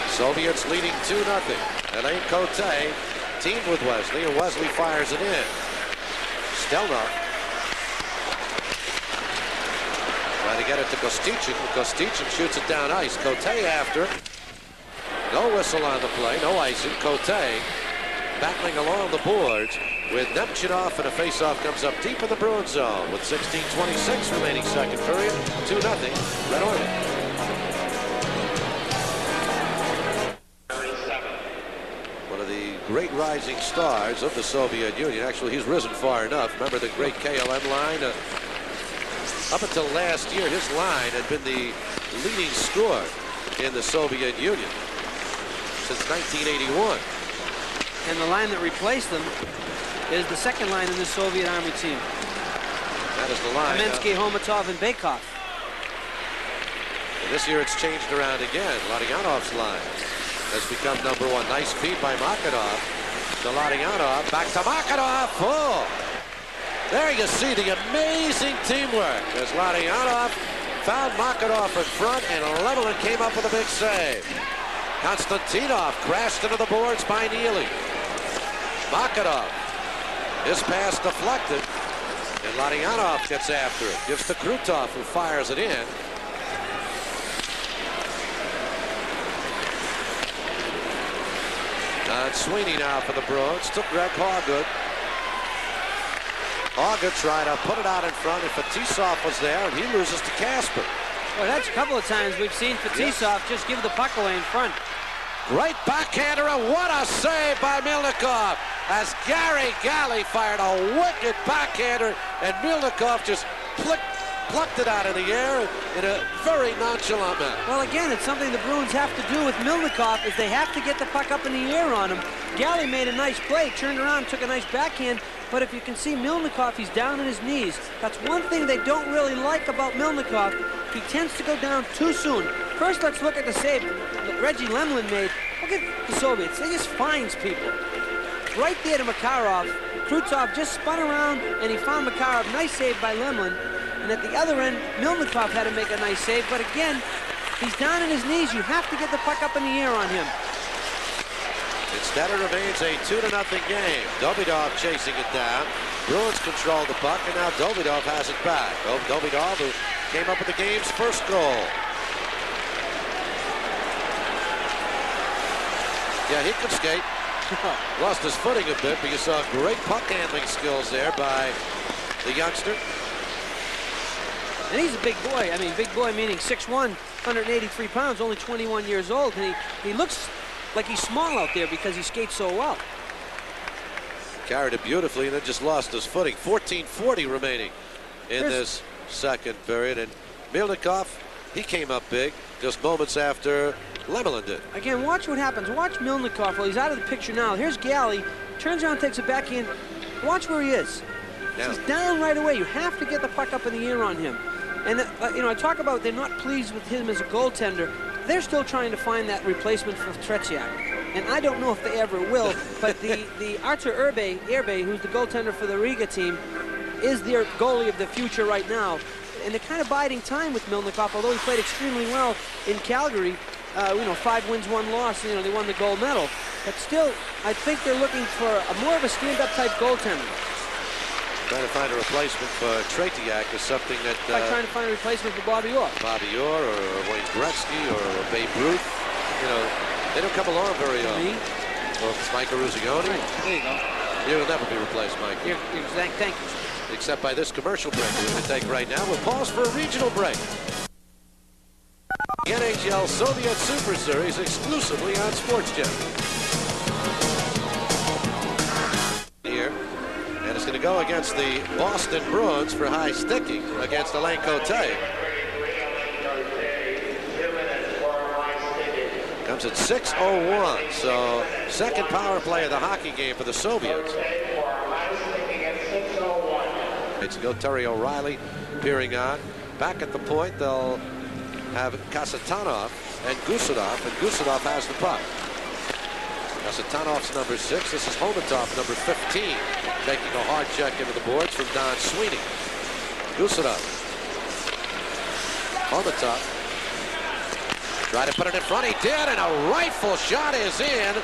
Soviets leading 2-0. Alain Cote teamed with Wesley, and Wesley fires it in. Stelnov trying to get it to Kostichin. Kostichin shoots it down ice. Cote after. No whistle on the play, no icing. Cote battling along the boards with Nemchinov, and a faceoff comes up deep in the Bruin zone with 16:26 remaining second period. 2-0, Red Army. One of the great rising stars of the Soviet Union. Actually, he's risen far enough. Remember the great KLM line? Up until last year, his line had been the leading scorer in the Soviet Union since 1981. And the line that replaced them is the second line in the Soviet Army team. That is the line. Kamensky, Homatov, and Baikov. And this year it's changed around again. Ladyanov's line has become number one. Nice feed by Makarov to Ladyanov. Back to Makarov. Oh! There you see the amazing teamwork as Ladyanov found Makarov in front, and Lemelin came up with a big save. Konstantinov crashed into the boards by Neely. Makarov, his pass deflected, and Ladyanov gets after it. Gives to Krutov, who fires it in. Don Sweeney now for the Bruins. Took Greg Hawgood. Hawgood tried to put it out in front, and Fetisov was there, and he loses to Casper. Well, that's a couple of times we've seen Fetisov just give the puck away in front. Great backhander, and what a save by Milnikov as Gary Galley fired a wicked backhander, and Milnikov just plucked it out of the air in a very nonchalant manner. Well, again, it's something the Bruins have to do with Milnikov, is they have to get the puck up in the air on him. Galley made a nice play, turned around, took a nice backhand, but if you can see Milnikov, he's down on his knees. That's one thing they don't really like about Milnikov. He tends to go down too soon. First, let's look at the save that Reggie Lemelin made. Look at the Soviets. They just finds people. Right there to Makarov. Krutov just spun around, and he found Makarov. Nice save by Lemelin. And at the other end, Milnikov had to make a nice save. But again, he's down on his knees. You have to get the puck up in the air on him. Instead, it remains a 2-0 game. Dobidov chasing it down. Bruins control the puck, and now Dobidov has it back. Dobidov, who came up with the game's first goal. Yeah, he could skate. Lost his footing a bit, but you saw great puck handling skills there by the youngster. And he's a big boy. I mean, big boy meaning 6'1", 183 pounds, only 21 years old. And he looks like he's small out there because he skates so well. Carried it beautifully and then just lost his footing. 14:40 remaining in this second period. And Milnikov, he came up big just moments after Lemelin did. Again, watch what happens. Watch Milnikov. Well, he's out of the picture now. Here's Galley. Turns around, takes a backhand. Watch where he is. He's down right away. You have to get the puck up in the air on him. And, you know, I talk about they're not pleased with him as a goaltender. They're still trying to find that replacement for Tretiak. And I don't know if they ever will, but the Artur Erbe, who's the goaltender for the Riga team, is their goalie of the future right now. And they're kind of biding time with Milnikov, although he played extremely well in Calgary. You know, 5 wins, 1 loss. You know, they won the gold medal. But still, I think they're looking for more of a stand-up type goaltender. Trying to find a replacement for Tretiak is something that... Like trying to find a replacement for Bobby Orr. Bobby Orr or Wayne Gretzky or Babe Ruth. You know, they don't come along very often. Me? Well, it's Mike Eruzione. Right. There you go. You'll never be replaced, Mike. Thank you. Except by this commercial break we're going to take right now. We'll pause for a regional break. NHL Soviet Super Series exclusively on Sports Channel. going to go against the Boston Bruins for high sticking against Alain Cote. Comes at 6:01, so second power play of the hockey game for the Soviets. It's go Terry O'Reilly peering on. Back at the point, they'll have Kasatonov and Gusarov has the puck. Kasatanov's number 6. This is Homatov, number 15, taking a hard check into the boards from Don Sweeney. Gusarov. Homatov. Try to put it in front. He did, and a rifle shot is in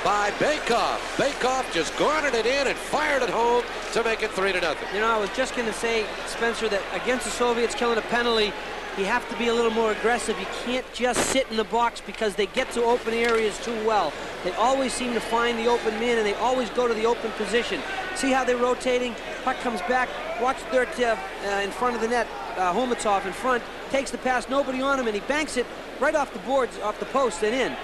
by Baikov. Baikov just garnered it in and fired it home to make it 3-0. You know, I was just going to say, Spencer, that against the Soviets killing a penalty, you have to be a little more aggressive. You can't just sit in the box because they get to open areas too well. They always seem to find the open man, and they always go to the open position. See how they're rotating? Puck comes back. Watch Thurtev in front of the net. Homatov in front, takes the pass, nobody on him, and he banks it right off the boards, off the post and in.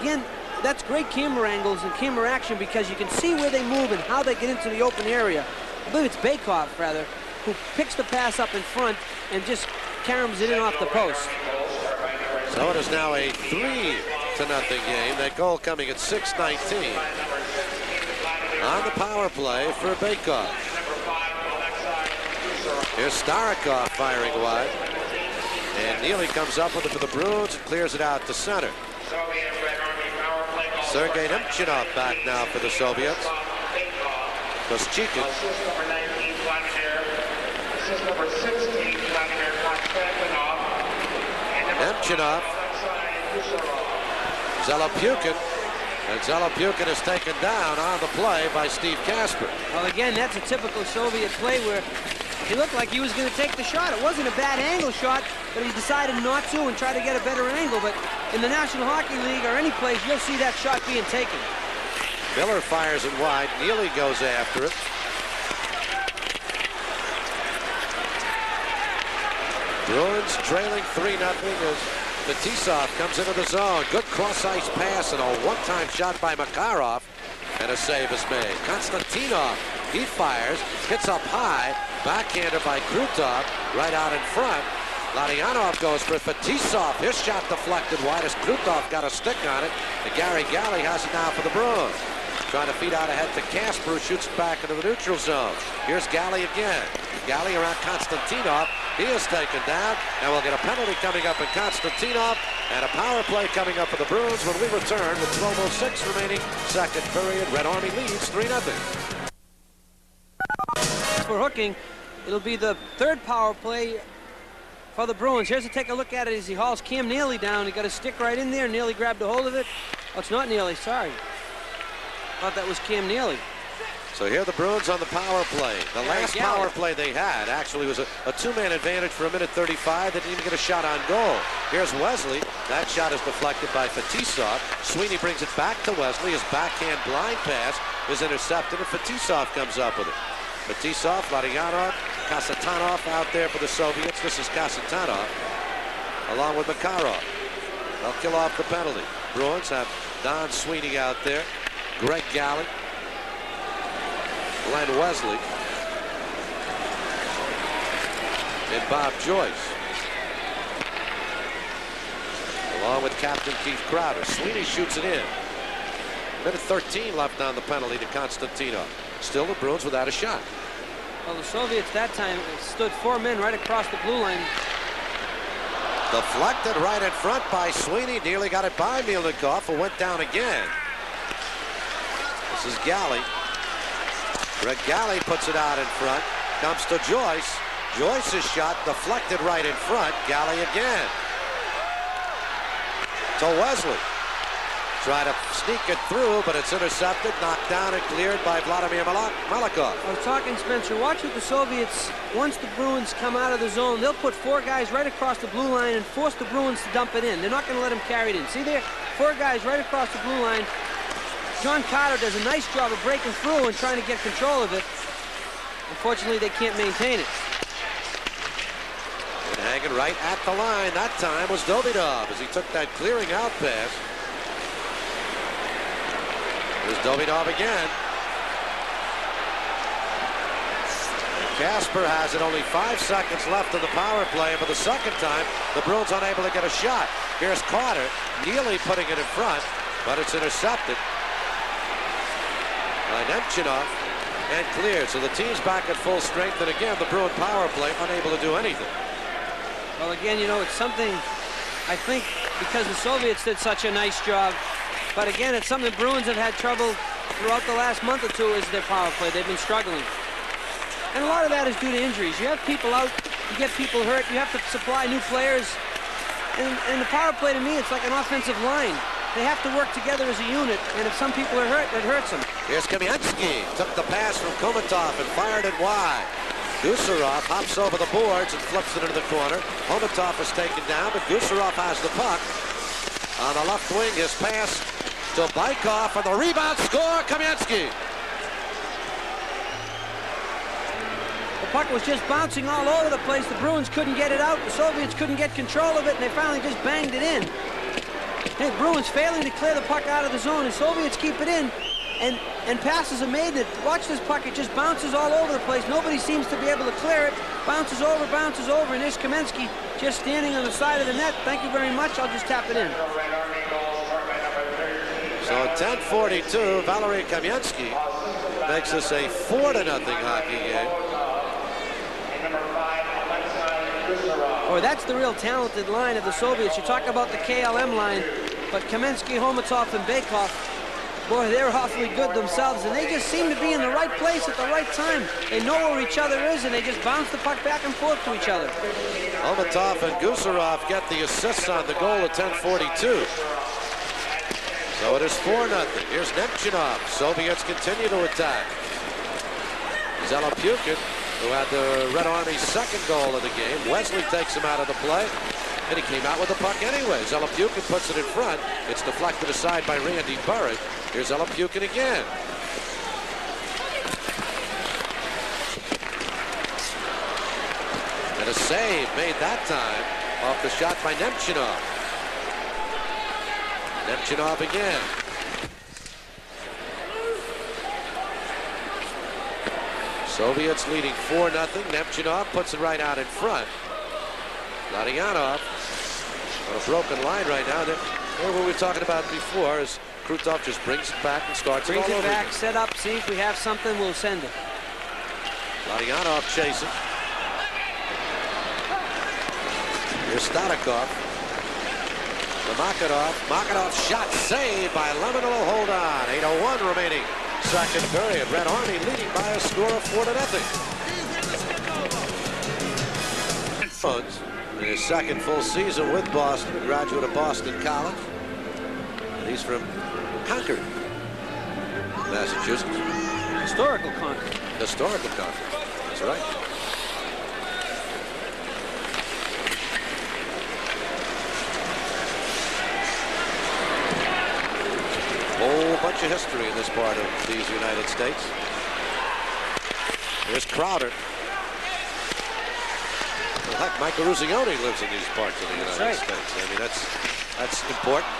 Again, that's great camera angles and camera action because you can see where they move and how they get into the open area. I believe it's Baikov, rather, who picks the pass up in front and just caroms it in off the post. So it is now a 3-0 game. That goal coming at 6:19. On the power play for Baikov. Here's Starikov firing wide. And Neely comes up with it for the Bruins and clears it out to center. Sergei Nemchinov back now for the Soviets. Koschekin. Nemchinov. Zelopukhin. And Zelopukhin is taken down on the play by Steve Kasper. Well, again, that's a typical Soviet play where he looked like he was going to take the shot. It wasn't a bad angle shot, but he decided not to and try to get a better angle. But in the National Hockey League or any place, you'll see that shot being taken. Miller fires it wide. Neely goes after it. Bruins trailing 3-0 as Fetisov comes into the zone. Good cross-ice pass and a one-time shot by Makarov. And a save is made. Konstantinov, he fires, hits up high, backhanded by Krutov, right out in front. Larionov goes for Fetisov. His shot deflected wide as Krutov got a stick on it. And Gary Galley has it now for the Bruins. Trying to feed out ahead to Kasper, who shoots it back into the neutral zone. Here's Galley again. Galley around Konstantinov. He is taken down, and we'll get a penalty coming up in Konstantinov, and a power play coming up for the Bruins when we return with 12:06 remaining, second period. Red Army leads 3-0. For hooking, it'll be the third power play for the Bruins. Here's to take a look at it as he hauls Cam Neely down. He got a stick right in there. Neely grabbed a hold of it. Oh, it's not Neely, sorry. Thought that was Cam Neely. So here the Bruins on the power play. The last power play they had actually was a two-man advantage for 1:35. They didn't even get a shot on goal. Here's Wesley. That shot is deflected by Fetisov. Sweeney brings it back to Wesley. His backhand blind pass is intercepted, and Fetisov comes up with it. Fetisov, Larionov, Kasatonov out there for the Soviets. This is Kasatonov along with Makarov. They'll kill off the penalty. Bruins have Don Sweeney out there, Greg Galley, Glenn Wesley, and Bob Joyce, along with Captain Keith Crowder. Sweeney shoots it in. 1:13 left on the penalty to Konstantinov. Still the Bruins without a shot. Well, the Soviets that time stood 4 men right across the blue line. Deflected right in front by Sweeney. Nearly got it by Mielnikov, who went down again. This is Galley. Greg Galley puts it out in front. Comes to Joyce. Joyce's shot deflected right in front. Galley again. To Wesley. Try to sneak it through, but it's intercepted, knocked down, and cleared by Vladimir Malikov. I was talking, Spencer, watch what the Soviets, once the Bruins come out of the zone, they'll put 4 guys right across the blue line and force the Bruins to dump it in. They're not going to let them carry it in. See there? 4 guys right across the blue line. John Carter does a nice job of breaking through and trying to get control of it. Unfortunately, they can't maintain it. And hanging right at the line that time was Davidov as he took that clearing out pass. There's Davidov again. Casper has it, only 5 seconds left in the power play. For the second time, the Bruins unable to get a shot. Here's Carter, Neely putting it in front, but it's intercepted by Nemchinov and cleared. So the team's back at full strength, and again, the Bruin power play unable to do anything. Well, again, you know, it's something, I think, because the Soviets did such a nice job. But again, it's something the Bruins have had trouble throughout the last month or two is their power play. They've been struggling. And a lot of that is due to injuries. You have people out, you get people hurt, you have to supply new players. And the power play, to me, it's like an offensive line. They have to work together as a unit, and if some people are hurt, it hurts them. Here's Kamensky, took the pass from Komatov and fired it wide. Gusarov hops over the boards and flips it into the corner. Komatov is taken down, but Gusarov has the puck. On the left wing, his pass to Baikov, and the rebound score, Kamensky. The puck was just bouncing all over the place. The Bruins couldn't get it out. The Soviets couldn't get control of it, and they finally just banged it in. Hey, Bruins failing to clear the puck out of the zone, and Soviets keep it in, and passes are made. Watch this puck, it just bounces all over the place. Nobody seems to be able to clear it. Bounces over, and there's Kamensky just standing on the side of the net. Thank you very much, I'll just tap it in. So at 10:42, Valery Kamensky makes this a 4-0 hockey game. Boy, that's the real talented line of the Soviets. You talk about the KLM line, but Kamensky, Homatov, and Baikov, boy, they're awfully good themselves, and they just seem to be in the right place at the right time. They know where each other is, and they just bounce the puck back and forth to each other. Homatov and Gusarov get the assists on the goal at 10:42. So it is 4-0. Here's Nemchinov. Soviets continue to attack. Zelopyukin, who had the Red Army's second goal of the game. Wesley takes him out of the play, and he came out with the puck anyway. Zelopyukin puts it in front. It's deflected aside by Randy Burritt. Here's Zelopyukin again. And a save made that time off the shot by Nemchinov. Nemchinov again. Soviets leading 4-0. Nemchinov puts it right out in front. Larionov on a broken line right now. There what we were talking about before is Krutov just brings it back and starts brings it all it over back, again. set up, see if we have something, we'll send it. Larionov chasing. Here's Stanikov. The Makarov shot saved by Lemonel. Hold on. 8:01 remaining. Second period. Red Army leading by a score of 4-0. In his second full season with Boston, a graduate of Boston College. And he's from Concord, Massachusetts. Historical Concord. Historical Concord. That's right. Whole bunch of history in this part of these United States. Here's Crowder. Well, heck, Michael Ruzioni lives in these parts of the United States. I mean, that's important.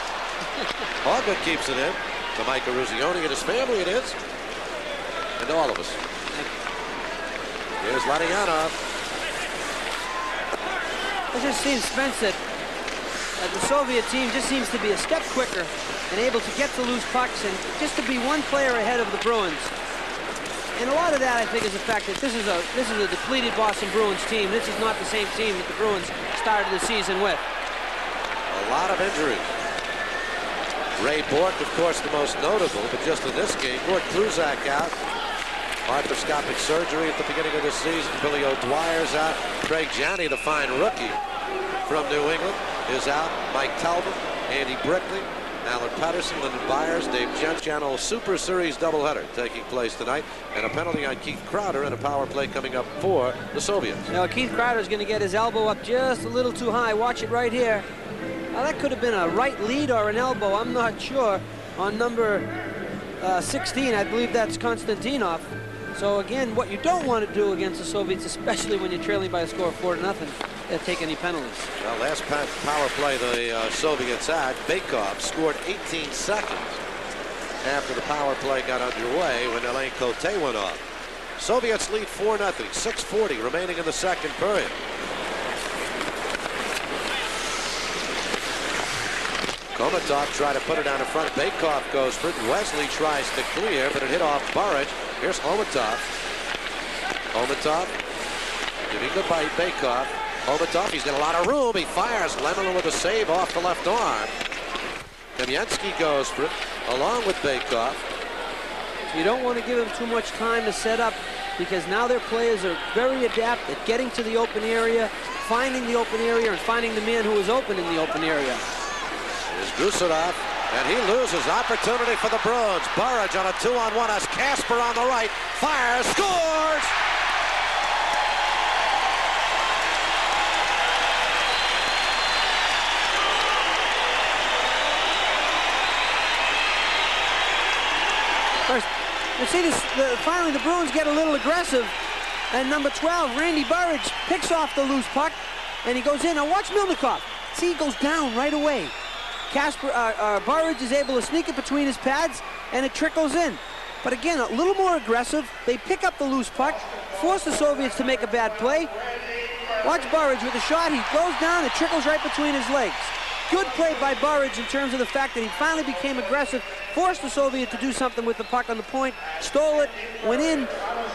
Hoggood keeps it in. To Michael Ruzioni and his family it is. And to all of us. Here's Larionov. It just seems, Spence, that the Soviet team just seems to be a step quicker and able to get to loose pucks and just to be one player ahead of the Bruins. And a lot of that, I think, is the fact that this is a depleted Boston Bruins team. This is not the same team that the Bruins started the season with. A lot of injuries. Ray Bork, of course, the most notable, but just in this game, Gord Kluzak out. Arthroscopic surgery at the beginning of the season. Billy O'Dwyer's out. Craig Janney, the fine rookie from New England, is out. Mike Talbot, Andy Brickley, Alan Patterson, Lyndon Byers, Dave Gentiano. Super Series doubleheader taking place tonight, and a penalty on Keith Crowder and a power play coming up for the Soviets. Now Keith Crowder's going to get his elbow up just a little too high. Watch it right here. Now that could have been a right lead or an elbow. I'm not sure. On number 16, I believe that's Konstantinov. So again, what you don't want to do against the Soviets, especially when you're trailing by a score of 4-0, is take any penalties. Well, last power play the Soviets had, Baikov scored 18 seconds after the power play got underway when Alain Cote went off. Soviets lead 4-0. 6:40 remaining in the second period. Komatov tried to put it down in front. Bakov goes for it. Wesley tries to clear, but it hit off Burridge. Here's Komatov. Komatov giving the bite. Bakov. Komatov, he's got a lot of room. He fires. Lemon with a save off the left arm. Kamensky goes for it, along with Bakov. You don't want to give them too much time to set up, because now their players are very adept at getting to the open area, finding the open area, and finding the man who is open in the open area. Is Gusarov, and he loses opportunity for the Bruins. Burridge on a 2-on-1 as Kasper on the right, fires, scores! First, you see this, finally the Bruins get a little aggressive, and number 12, Randy Burridge, picks off the loose puck, and he goes in. Now watch Milnikov. See, he goes down right away. Burridge is able to sneak it between his pads, and it trickles in. But again, a little more aggressive. They pick up the loose puck, force the Soviets to make a bad play. Watch Burridge with a shot. He goes down, it trickles right between his legs. Good play by Burridge in terms of the fact that he finally became aggressive, forced the Soviet to do something with the puck on the point, stole it, went in,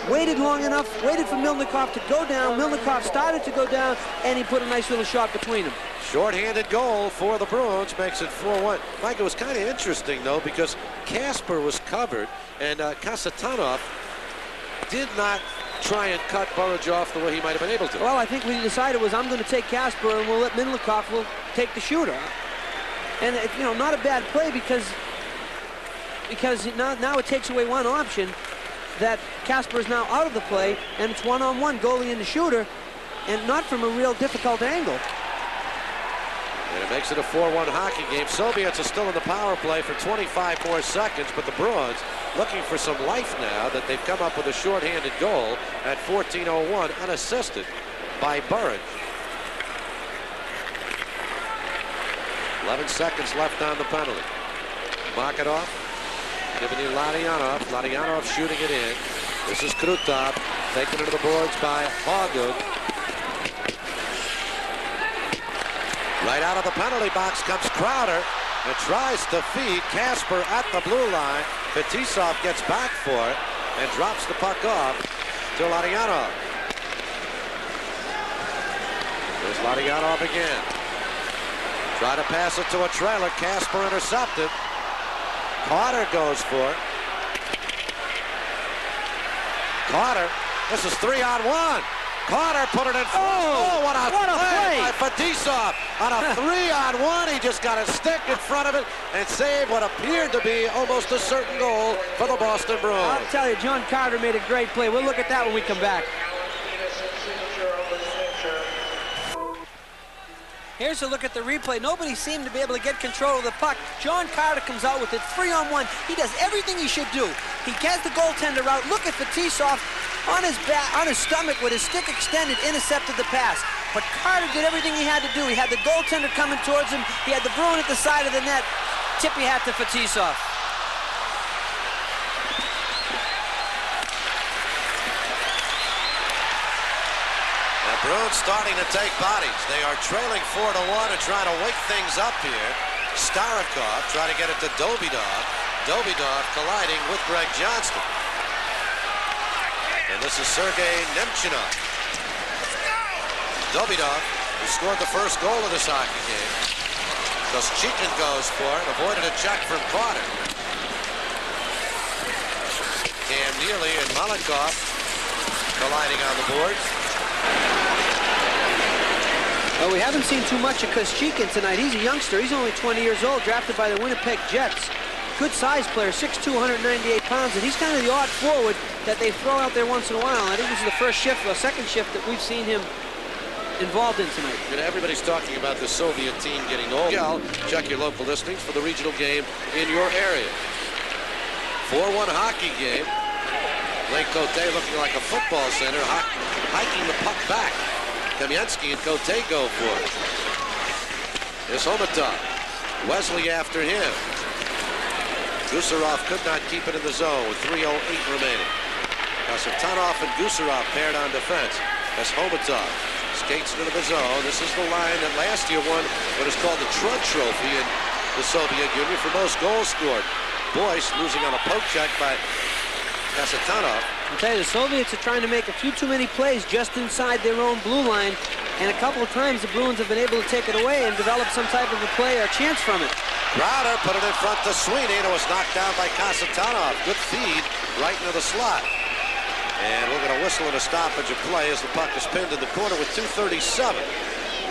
waited long enough, waited for Milnikov to go down. Milnikov started to go down, and he put a nice little shot between them. Short-handed goal for the Bruins makes it 4-1. Mike, it was kind of interesting, though, because Kasper was covered, and Kasatonov did not try and cut Burridge off the way he might have been able to. Well, I think what he decided was, I'm going to take Kasper, and we'll let Milnikov will take the shooter. And, you know, not a bad play, because now it takes away one option, that Kasper is now out of the play, and it's one-on-one, goalie and the shooter, and not from a real difficult angle. And it makes it a 4-1 hockey game. Soviets are still in the power play for 25 more seconds, but the Bruins looking for some life now that they've come up with a shorthanded goal at 14:01, unassisted by Burridge. 11 seconds left on the penalty. Marketov giving it Ladyanov. Ladyanov shooting it in. This is Krutov taken it to the boards by Hogug. Right out of the penalty box comes Crowder and tries to feed Kasper at the blue line. Fetisov gets back for it and drops the puck off to Ladyanov. There's Ladyanov again. Try to pass it to a trailer. Kasper intercepted. Carter goes for it. Carter, this is 3-on-1. Carter put it in front. Oh, what a play by Fetisov. On a 3-on-1, he just got a stick in front of it and saved what appeared to be almost a certain goal for the Boston Bruins. I'll tell you, John Carter made a great play. We'll look at that when we come back. Here's a look at the replay. Nobody seemed to be able to get control of the puck. John Carter comes out with it 3-on-1. He does everything he should do. He gets the goaltender out. Look at Fetisov on his back, on his stomach with his stick extended, intercepted the pass. But Carter did everything he had to do. He had the goaltender coming towards him. He had the Bruin at the side of the net. Tip he had to Fetisov. Bruins starting to take bodies. They are trailing 4-1 and trying to wake things up here. Starikov trying to get it to Dobidov. Dobidov colliding with Greg Johnston. And this is Sergei Nemchinov. Dobidov, who scored the first goal of this hockey game. Koschekin goes for it, avoided a check from Carter. Cam Neely and Malikov colliding on the boards. Well, we haven't seen too much of Koschekin tonight. He's a youngster. He's only 20 years old, drafted by the Winnipeg Jets. Good size player, 6'2", 198 pounds, and he's kind of the odd forward that they throw out there once in a while. I think this is the first shift, or second shift that we've seen him involved in tonight. And everybody's talking about the Soviet team getting old. Check your local listings for the regional game in your area. 4-1 hockey game. Lake Cote looking like a football center, hiking the puck back. Kamensky and Cote go for it. Here's Homatov. Wesley after him. Gusarov could not keep it in the zone with 3:08 remaining. Kasatonov and Gusarov paired on defense. As Homatov skates into the zone. This is the line that last year won what is called the Trud Trophy in the Soviet Union for most goals scored. Boyce losing on a poke check by Kasatonov. I'll tell you, the Soviets are trying to make a few too many plays just inside their own blue line, and a couple of times the Bruins have been able to take it away and develop some type of a play or chance from it. Crowder put it in front to Sweeney, and it was knocked down by Kasatonov. Good feed right into the slot. And we're going to whistle in a stoppage of play as the puck is pinned in the corner with 2:37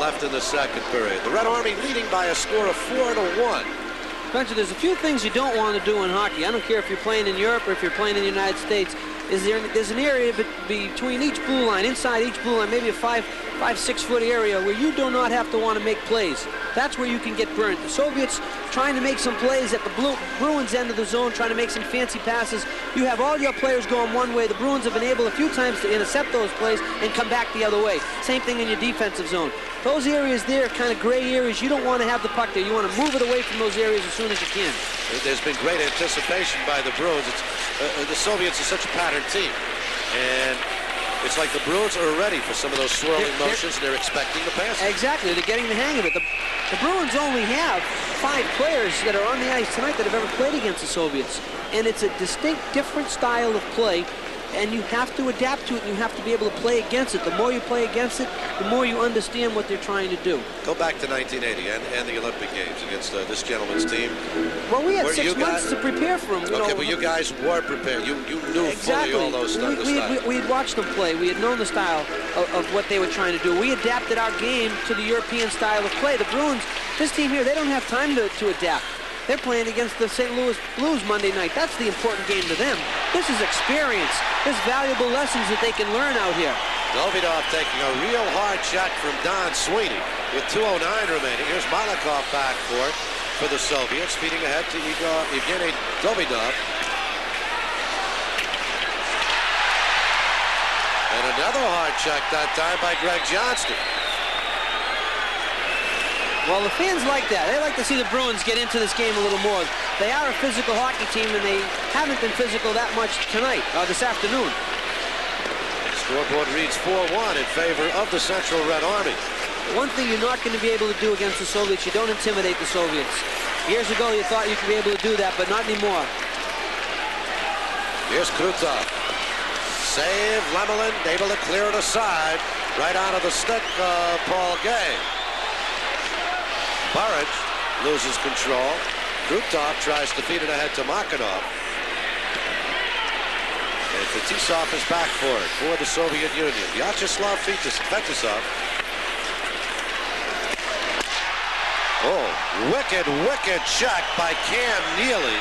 left in the second period. The Red Army leading by a score of 4-1. Spencer, there's a few things you don't want to do in hockey. I don't care if you're playing in Europe or if you're playing in the United States. There's an area between each blue line, inside each blue line, maybe a 5-6 foot area where you do not have to want to make plays. That's where you can get burned. The Soviets trying to make some plays at the Bruins end of the zone, trying to make some fancy passes. You have all your players going one way. The Bruins have been able a few times to intercept those plays and come back the other way. Same thing in your defensive zone. Those areas there, kind of gray areas, you don't want to have the puck there. You want to move it away from those areas as soon as you can. There's been great anticipation by the Bruins. The Soviets are such a pattern team. And it's like the Bruins are ready for some of those swirling motions. They're expecting the pass. Exactly. They're getting the hang of it. The Bruins only have 5 players that are on the ice tonight that have ever played against the Soviets. And it's a distinct, different style of play. And you have to adapt to it, and you have to be able to play against it. The more you play against it, the more you understand what they're trying to do. Go back to 1980 and the Olympic Games against this gentleman's team. Well, we had 6 months to prepare for them. Okay, but you guys were prepared. You knew fully all those stuff. We had watched them play. We had known the style of what they were trying to do. We adapted our game to the European style of play. The Bruins, this team here, they don't have time to adapt. They're playing against the St. Louis Blues Monday night. That's the important game to them. This is experience. There's valuable lessons that they can learn out here. Davidov taking a real hard shot from Don Sweeney with 2:09 remaining. Here's Malakov back for the Soviets, feeding ahead to Evgeny Davidov. And another hard check that time by Greg Johnston. Well, the fans like that. They like to see the Bruins get into this game a little more. They are a physical hockey team, and they haven't been physical that much tonight, this afternoon. Scoreboard reads 4-1 in favor of the Central Red Army. One thing you're not going to be able to do against the Soviets, you don't intimidate the Soviets. Years ago, you thought you could be able to do that, but not anymore. Here's Krutov. Save, Lemelin, able to clear it aside. Right out of the stick of Paul Gay. Burridge loses control. Krutov tries to feed it ahead to Makarov. And Fetisov is back for it for the Soviet Union. Vyacheslav Fetisov. Oh, wicked check by Cam Neely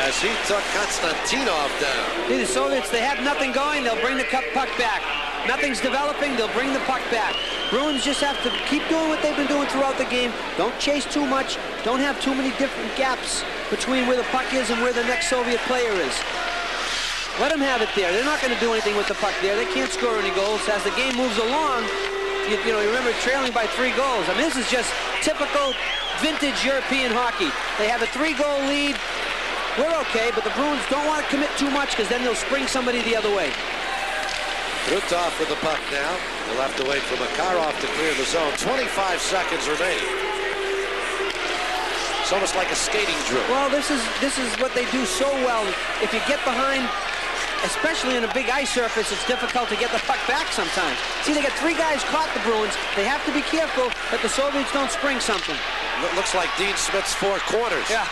as he took Konstantinov down. See, the Soviets, they have nothing going. They'll bring the puck back. Nothing's developing. They'll bring the puck back. Bruins just have to keep doing what they've been doing throughout the game. Don't chase too much. Don't have too many different gaps between where the puck is and where the next Soviet player is. Let them have it there. They're not going to do anything with the puck there. They can't score any goals. As the game moves along, you remember trailing by 3 goals. I mean, this is just typical vintage European hockey. They have a 3-goal lead. We're okay, but the Bruins don't want to commit too much because then they'll spring somebody the other way. Krutov with the puck now. They'll have to wait for Makarov to clear the zone. 25 seconds remaining. It's almost like a skating drill. Well, this is what they do so well. If you get behind, especially in a big ice surface, it's difficult to get the puck back sometimes. See, they got 3 guys caught, the Bruins. They have to be careful that the Soviets don't spring something. Looks like Dean Smith's 4 corners. Yeah.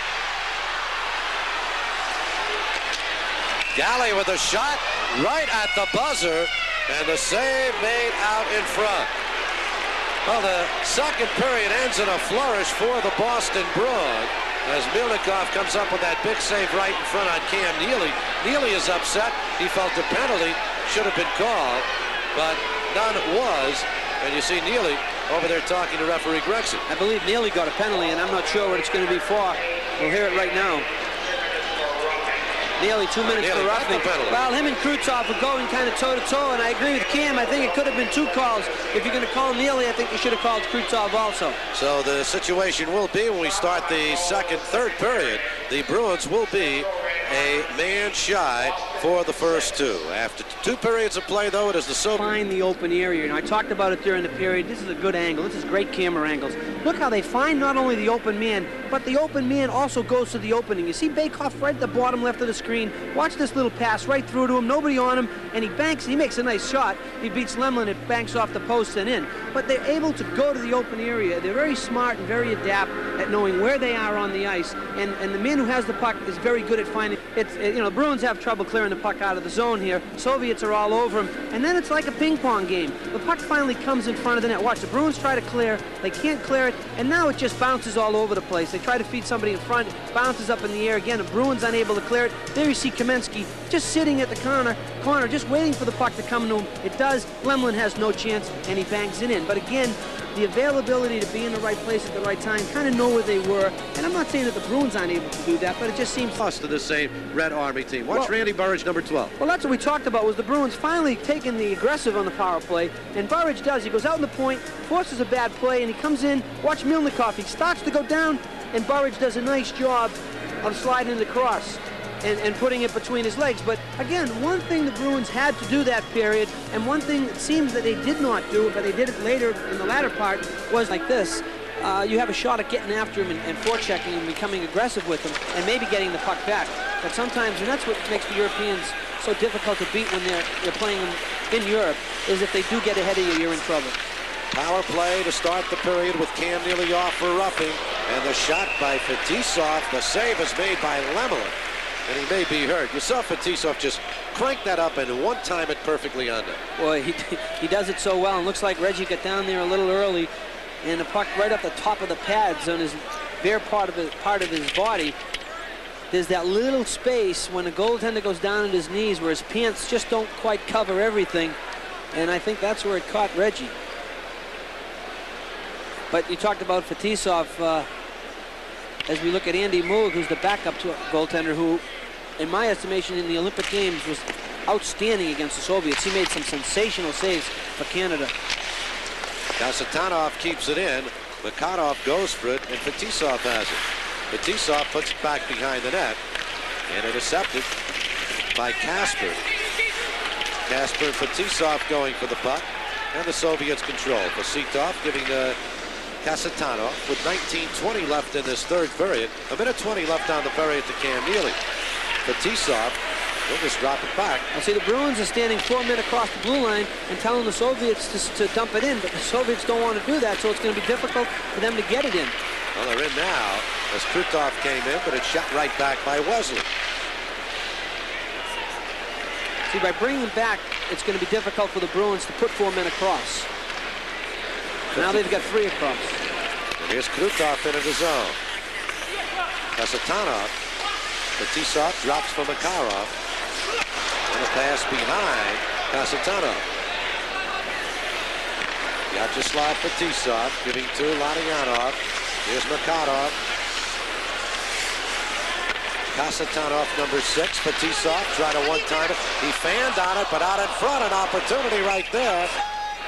Galley with a shot right at the buzzer, and the save made out in front. Well, the second period ends in a flourish for the Boston Bruins as Milnikov comes up with that big save right in front on Cam Neely. Neely is upset. He felt the penalty should have been called, but none was. And you see Neely over there talking to referee Gregson. I believe Neely got a penalty, and I'm not sure what it's going to be for. We'll hear it right now. Nearly 2 minutes for roughing. Well, him and Krutov were going kind of toe-to-toe, and I agree with Cam. I think it could have been 2 calls. If you're going to call Neely, I think you should have called Krutov also. So the situation will be, when we start the third period, the Bruins will be a man shy for the first two. After 2 periods of play, though, it is the Soviets. Find the open area. And I talked about it during the period. This is a good angle. This is great camera angles. Look how they find not only the open man, but the open man also goes to the opening. You see Bakoff right at the bottom left of the screen. Watch this little pass right through to him. Nobody on him. And he banks. He makes a nice shot. He beats Lemlin. It banks off the post and in. But they're able to go to the open area. They're very smart and very adept at knowing where they are on the ice. And the man who has the puck is very good at finding. You know, the Bruins have trouble clearing the puck out of the zone here. Soviets are all over him. And then it's like a ping pong game. The puck finally comes in front of the net. Watch, the Bruins try to clear. They can't clear it. And now it just bounces all over the place. They try to feed somebody in front. Bounces up in the air again. The Bruins unable to clear it. There you see Kamensky just sitting at the corner, just waiting for the puck to come to him. It does. Lemlin has no chance, and he bangs it in. But again, the availability to be in the right place at the right time, kind of know where they were. And I'm not saying that the Bruins aren't able to do that, but it just seems... Lost to the same Red Army team. Watch Randy Burridge, number 12. Well, that's what we talked about, was the Bruins finally taking the aggressive on the power play. And Burridge does. He goes out in the point, forces a bad play, and he comes in. Watch Milnikov. He starts to go down, and Burridge does a nice job of sliding it across and putting it between his legs. But again, one thing the Bruins had to do that period, and one thing it seems that they did not do, but they did it later in the latter part, was like this. You have a shot at getting after him and forechecking and becoming aggressive with him and maybe getting the puck back. But sometimes, and that's what makes the Europeans so difficult to beat when they're playing them in Europe, is if they do get ahead of you, you're in trouble. Power play to start the period with Cam Neely off for roughing. And the shot by Fetisov. The save is made by Lemlin. And he may be hurt. You saw Fetisov just crank that up and one-time it perfectly under. Boy, he does it so well. And looks like Reggie got down there a little early. And the puck right up the top of the pads on his bare part of his body. There's that little space when the goaltender goes down at his knees where his pants just don't quite cover everything. And I think that's where it caught Reggie. But you talked about Fetisov. As we look at Andy Moog, who's the backup to a goaltender who, in my estimation, in the Olympic Games was outstanding against the Soviets. He made some sensational saves for Canada. Kasatonov keeps it in. Makarov goes for it, and Fetisov has it. Fetisov puts it back behind the net, and intercepted by Kasper. Kasper and Fetisov going for the puck, and the Soviets control. Fetisov giving the Kasatonov with 19:20 left in this third period. 1:20 left on the period to Cam Neely. Fetisov will just drop it back. I see the Bruins are standing 4 men across the blue line and telling the Soviets to dump it in, but the Soviets don't want to do that, so it's going to be difficult for them to get it in. Well, they're in now as Krutov came in, but it's shot right back by Wesley. See, by bringing them back, it's going to be difficult for the Bruins to put 4 men across. Now they've got 3 across. And here's Krutov into the zone. Kasatonov. Fetisov drops for Makarov. And a pass behind Kasatonov. Vyacheslav Fetisov giving to Larionov. Here's Makarov. Kasatonov, number 6. Fetisov tried to one-time it. He fanned on it, but out in front, an opportunity right there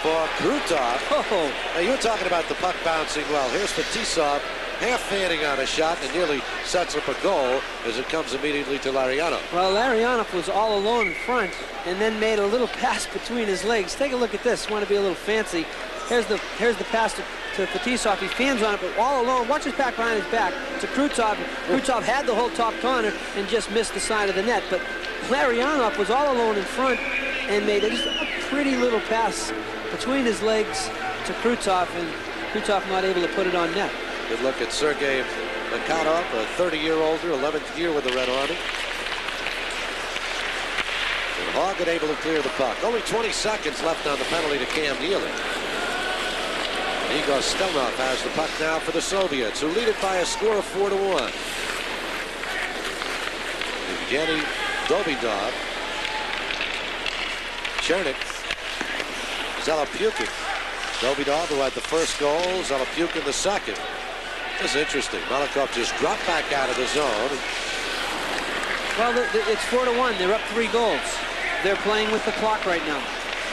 for Krutov. Oh. Now, you were talking about the puck bouncing well. Here's Fetisov half fanning on a shot and nearly sets up a goal as it comes immediately to Larionov. Well, Larionov was all alone in front and then made a little pass between his legs. Take a look at this. Want to be a little fancy. Here's the pass to Fetisov. He fans on it, but all alone. Watch his back behind his back to Krutov. Krutov had the whole top corner and just missed the side of the net. But Larionov was all alone in front and made just a pretty little pass between his legs to Krutov, and Krutov not able to put it on net. Good look at Sergei Makarov, a 30-year-older, 11th year with the Red Army. And Hogan able to clear the puck. Only 20 seconds left on the penalty to Cam Neely. Igor Stelnov has the puck now for the Soviets, who lead it by a score of 4-1. Evgeny Dobidov, Chernik, Zelopyukin. Dobidov, who had the first goal, Zelopyukin the second. This is interesting. Malikov just dropped back out of the zone. Well, it's 4-1. They're up 3 goals. They're playing with the clock right now.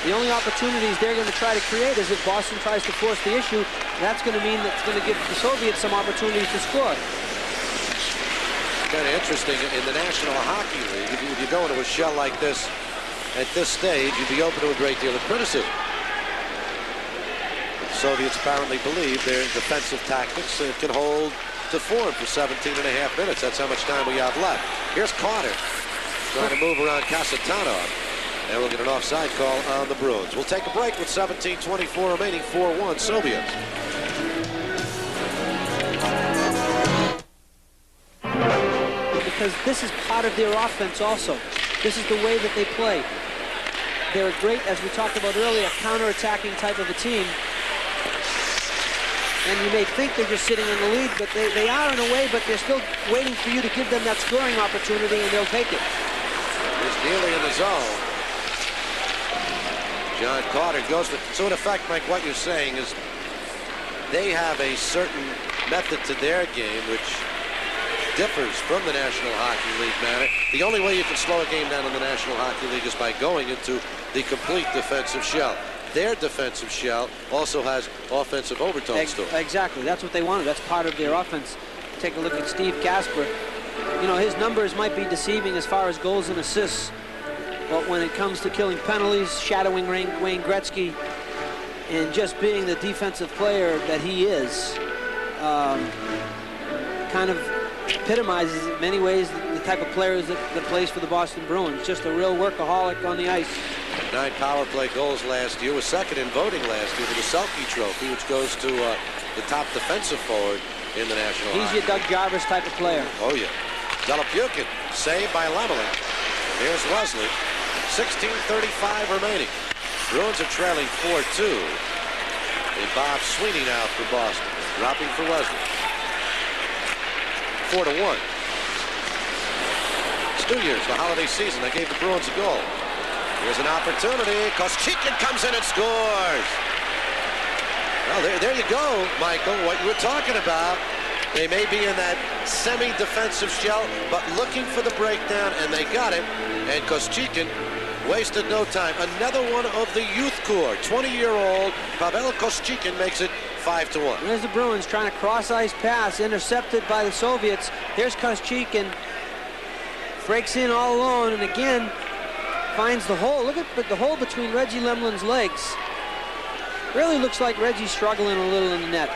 The only opportunities they're going to try to create is if Boston tries to force the issue. That's going to mean that's going to give the Soviets some opportunities to score. kind of interesting. In the National Hockey League, if you go into a shell like this at this stage, you'd be open to a great deal of criticism. The Soviets apparently believe their defensive tactics can hold to form for 17.5 minutes. That's how much time we have left. Here's Carter trying to move around Kasatonov. And we'll get an offside call on the Bruins. We'll take a break with 17:24 remaining, 4-1 Soviets. Because this is part of their offense also. This is the way that they play. They're a great, as we talked about earlier, counter-attacking type of a team. And you may think they're just sitting in the lead, but they are in a way, but they're still waiting for you to give them that scoring opportunity, and they'll take it. Here's Neely in the zone. John Carter goes to, so in effect, Mike, what you're saying is they have a certain method to their game which differs from the National Hockey League manner. The only way you can slow a game down in the National Hockey League is by going into the complete defensive shell. Their defensive shell also has offensive overtones to it. Exactly. That's what they wanted. That's part of their offense. Take a look at Steve Kasper. You know, his numbers might be deceiving as far as goals and assists. But when it comes to killing penalties, shadowing Wayne Gretzky, and just being the defensive player that he is, kind of epitomizes in many ways the type of players that plays for the Boston Bruins. Just a real workaholic on the ice. 9 power play goals last year. Was second in voting last year for the Selke Trophy, which goes to the top defensive forward in the National Hockey. He's your Doug Jarvis type of player. Oh, yeah. Delapukin, saved by Lemelin. Here's Wesley. 16:35 remaining. Bruins are trailing 4-2. And Bob Sweeney now for Boston. Dropping for Wesley. 4-1. It's New Year's, the holiday season. They gave the Bruins a goal. Here's an opportunity. Koschekin comes in and scores. Well, there you go, Michael. What you were talking about. They may be in that semi-defensive shell, but looking for the breakdown, and they got it. And Koschekin wasted no time. Another one of the youth core. 20-year-old Pavel Koschekin makes it 5-1. There's the Bruins trying to cross-ice pass, intercepted by the Soviets. There's Koschekin. Breaks in all alone, and again, finds the hole. Look at the hole between Reggie Lemelin's legs. Really looks like Reggie's struggling a little in the net.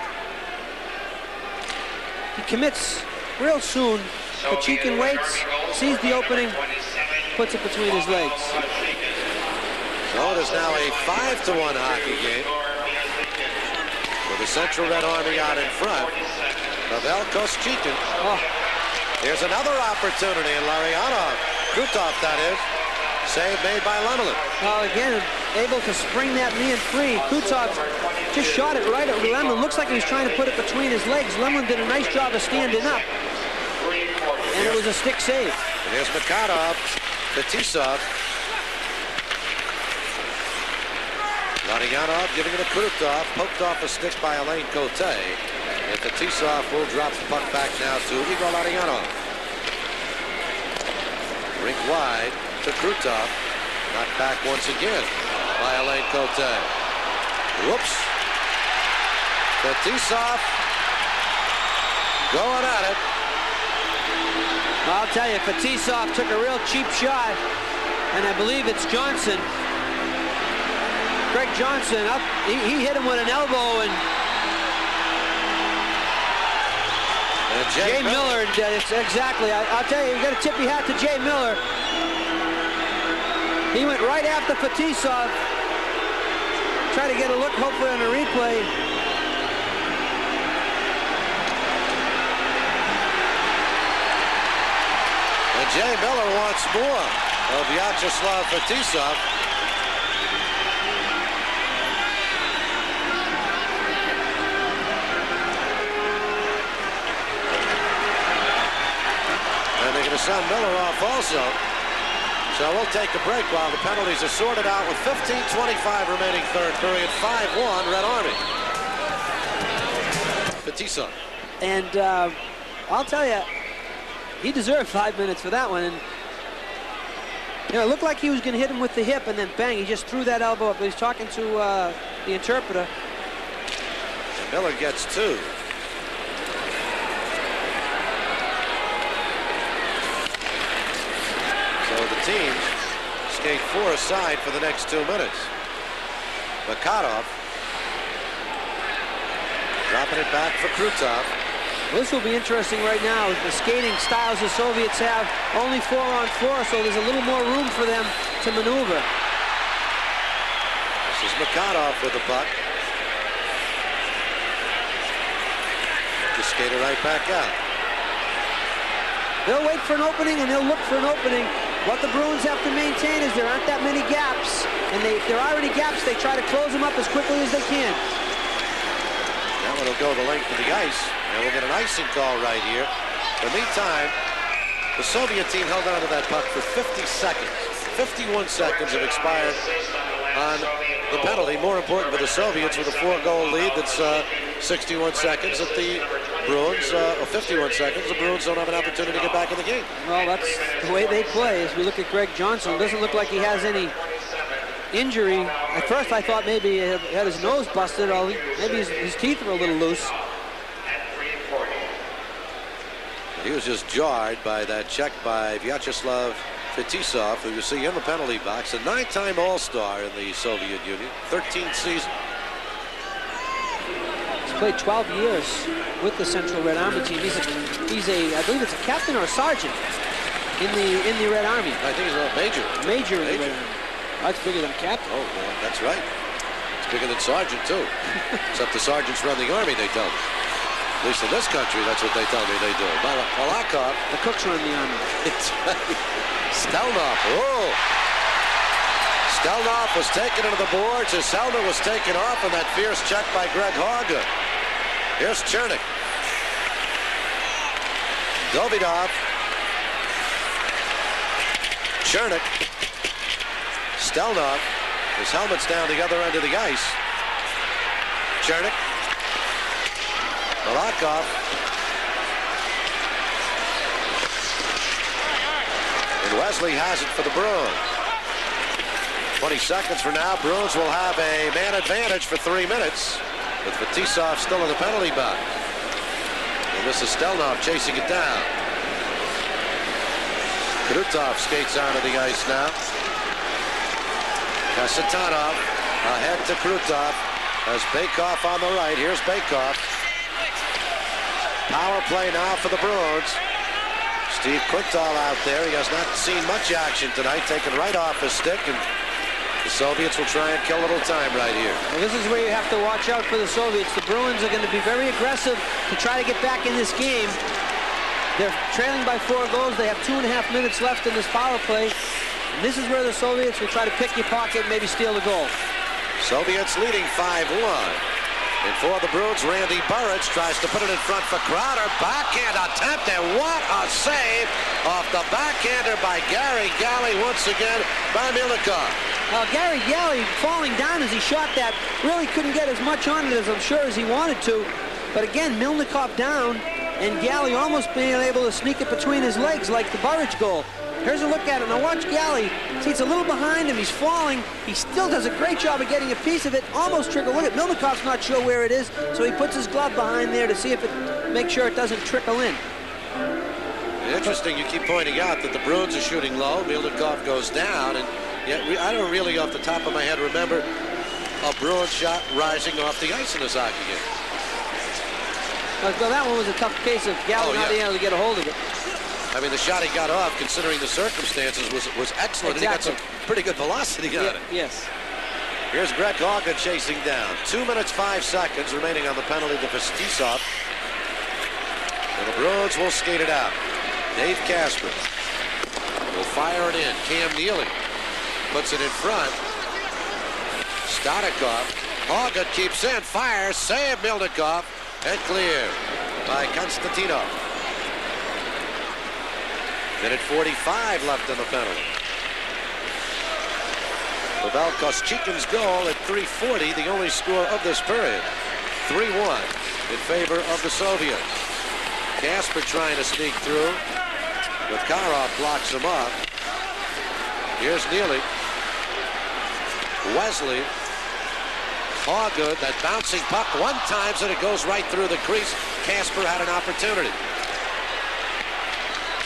He commits real soon. Koschekin waits, sees the opening, puts it between his legs. So it is now a 5-1 hockey game. With the Central Red Army out in front. Pavel Koschekin. Oh. Here's another opportunity, and Larionov, Krutov that is, save made by Lemelin. Well, again, able to spring that man free. Krutov just shot it right at Lemelin. Looks like he was trying to put it between his legs. Lemelin did a nice job of standing up. And it was a stick save. And here's Mikhailov, Fetisov. Larionov giving it to Krutov, poked off a stick by Alain Cote. And Fetisov will drop the puck back now to Igor Larionov. Rink wide to Krutov. Knocked back once again by Alain Cote. Whoops. Fetisov going at it. I'll tell you, Fetisov took a real cheap shot, and I believe it's Johnson. Greg Johnson, he hit him with an elbow, and Jay Miller, it's exactly. I'll tell you, you got to tip your hat to Jay Miller. He went right after Fetisov. Try to get a look, hopefully, on a replay. And Jay Miller wants more of Vyacheslav Fetisov. And they're going to send Miller off also. So we'll take a break while the penalties are sorted out with 15:25 remaining third period. 5-1 Red Army. Fetisov. And I'll tell you, he deserved 5 minutes for that one. And you know, it looked like he was going to hit him with the hip, and then bang, he just threw that elbow up. He's talking to the interpreter. And Miller gets 2. the teams skate 4 aside for the next 2 minutes. Makarov dropping it back for Krutov. This will be interesting right now. The skating styles the Soviets have only 4-on-4, so there's a little more room for them to maneuver. This is Makarov with the puck. Just skater right back out. They'll wait for an opening and they'll look for an opening. What the Bruins have to maintain is there aren't that many gaps. And if there are any gaps, they try to close them up as quickly as they can. Now it'll go the length of the ice. And we'll get an icing call right here. In the meantime, the Soviet team held on to that puck for 50 seconds. 51 seconds have expired on the penalty. More important for the Soviets with a 4-goal lead that's 61 seconds at the Bruins, or 51 seconds. The Bruins don't have an opportunity to get back in the game. Well, that's the way they play. As we look at Greg Johnson, it doesn't look like he has any injury. At first I thought maybe he had his nose busted, or maybe his teeth were a little loose. He was just jarred by that check by Vyacheslav Fetisov, who you see in the penalty box, a 9-time All-Star in the Soviet Union, 13th season. He's played 12 years with the Central Red Army team. He's a I believe it's a captain or a sergeant in the Red Army. I think he's a major. Major in the Red Army. That's bigger than captain. Oh, well, that's right. It's bigger than sergeant too. Except the sergeants run the army, they tell me. At least in this country, that's what they tell me they do. Malakov. The cooks run the army. It's right. Stelnov. Oh! Stelnov was taken into the boards. His helmet was taken off, and that fierce check by Greg Hauger. Here's Chernik. Davidov. Chernik. Stelnov. His helmet's down the other end of the ice. Chernik. Malakov. And Wesley has it for the Bruins. 20 seconds from now, Bruins will have a man advantage for 3 minutes, with Fetisov still in the penalty box. And this is Stelnov chasing it down. Krutov skates onto the ice now. Kasatonov ahead to Krutov. Has Baikoff on the right. Here's Baikoff. Power play now for the Bruins. Steve Quintal out there. He has not seen much action tonight. Taken right off his stick, and the Soviets will try and kill a little time right here. Well, this is where you have to watch out for the Soviets. The Bruins are going to be very aggressive to try to get back in this game. They're trailing by 4 goals. They have 2.5 minutes left in this power play. And this is where the Soviets will try to pick your pocket and maybe steal the goal. Soviets leading 5-1. And for the Bruins, Randy Burridge tries to put it in front for Crowder. Backhand attempt, and what a save off the backhander by Gary Galley once again by Milnikov. Gary Galley, falling down as he shot that, really couldn't get as much on it as I'm sure as he wanted to. But again, Milnikov down, and Galley almost being able to sneak it between his legs like the Burridge goal. Here's a look at it. Now watch Galley. See, it's a little behind him. He's falling. He still does a great job of getting a piece of it. Almost trickle. Look at Milnikov's not sure where it is, so he puts his glove behind there to see if it, make sure it doesn't trickle in. Interesting, you keep pointing out that the Bruins are shooting low. Milnikov goes down, and yet I don't really, off the top of my head, remember a Bruins shot rising off the ice in this hockey game. Well, that one was a tough case of Galley not being able to get a hold of it. I mean, the shot he got off, considering the circumstances, was excellent. Exactly. And he got some pretty good velocity on it. Yes. Here's Greg Hauger chasing down. 2 minutes, 5 seconds remaining on the penalty to Fetisov. And the Bruins will skate it out. Dave Kasper will fire it in. Cam Neely puts it in front. Stonikov. Hauger keeps in, fires, save Milnikov, and clear by Konstantinov. Minute 45 left in the penalty. Pavel Koschekin's goal at 3:40, the only score of this period. 3-1 in favor of the Soviets. Kasper trying to sneak through. Makarov blocks him up. Here's Neely. Wesley. Hauger, that bouncing puck one times and it goes right through the crease. Kasper had an opportunity.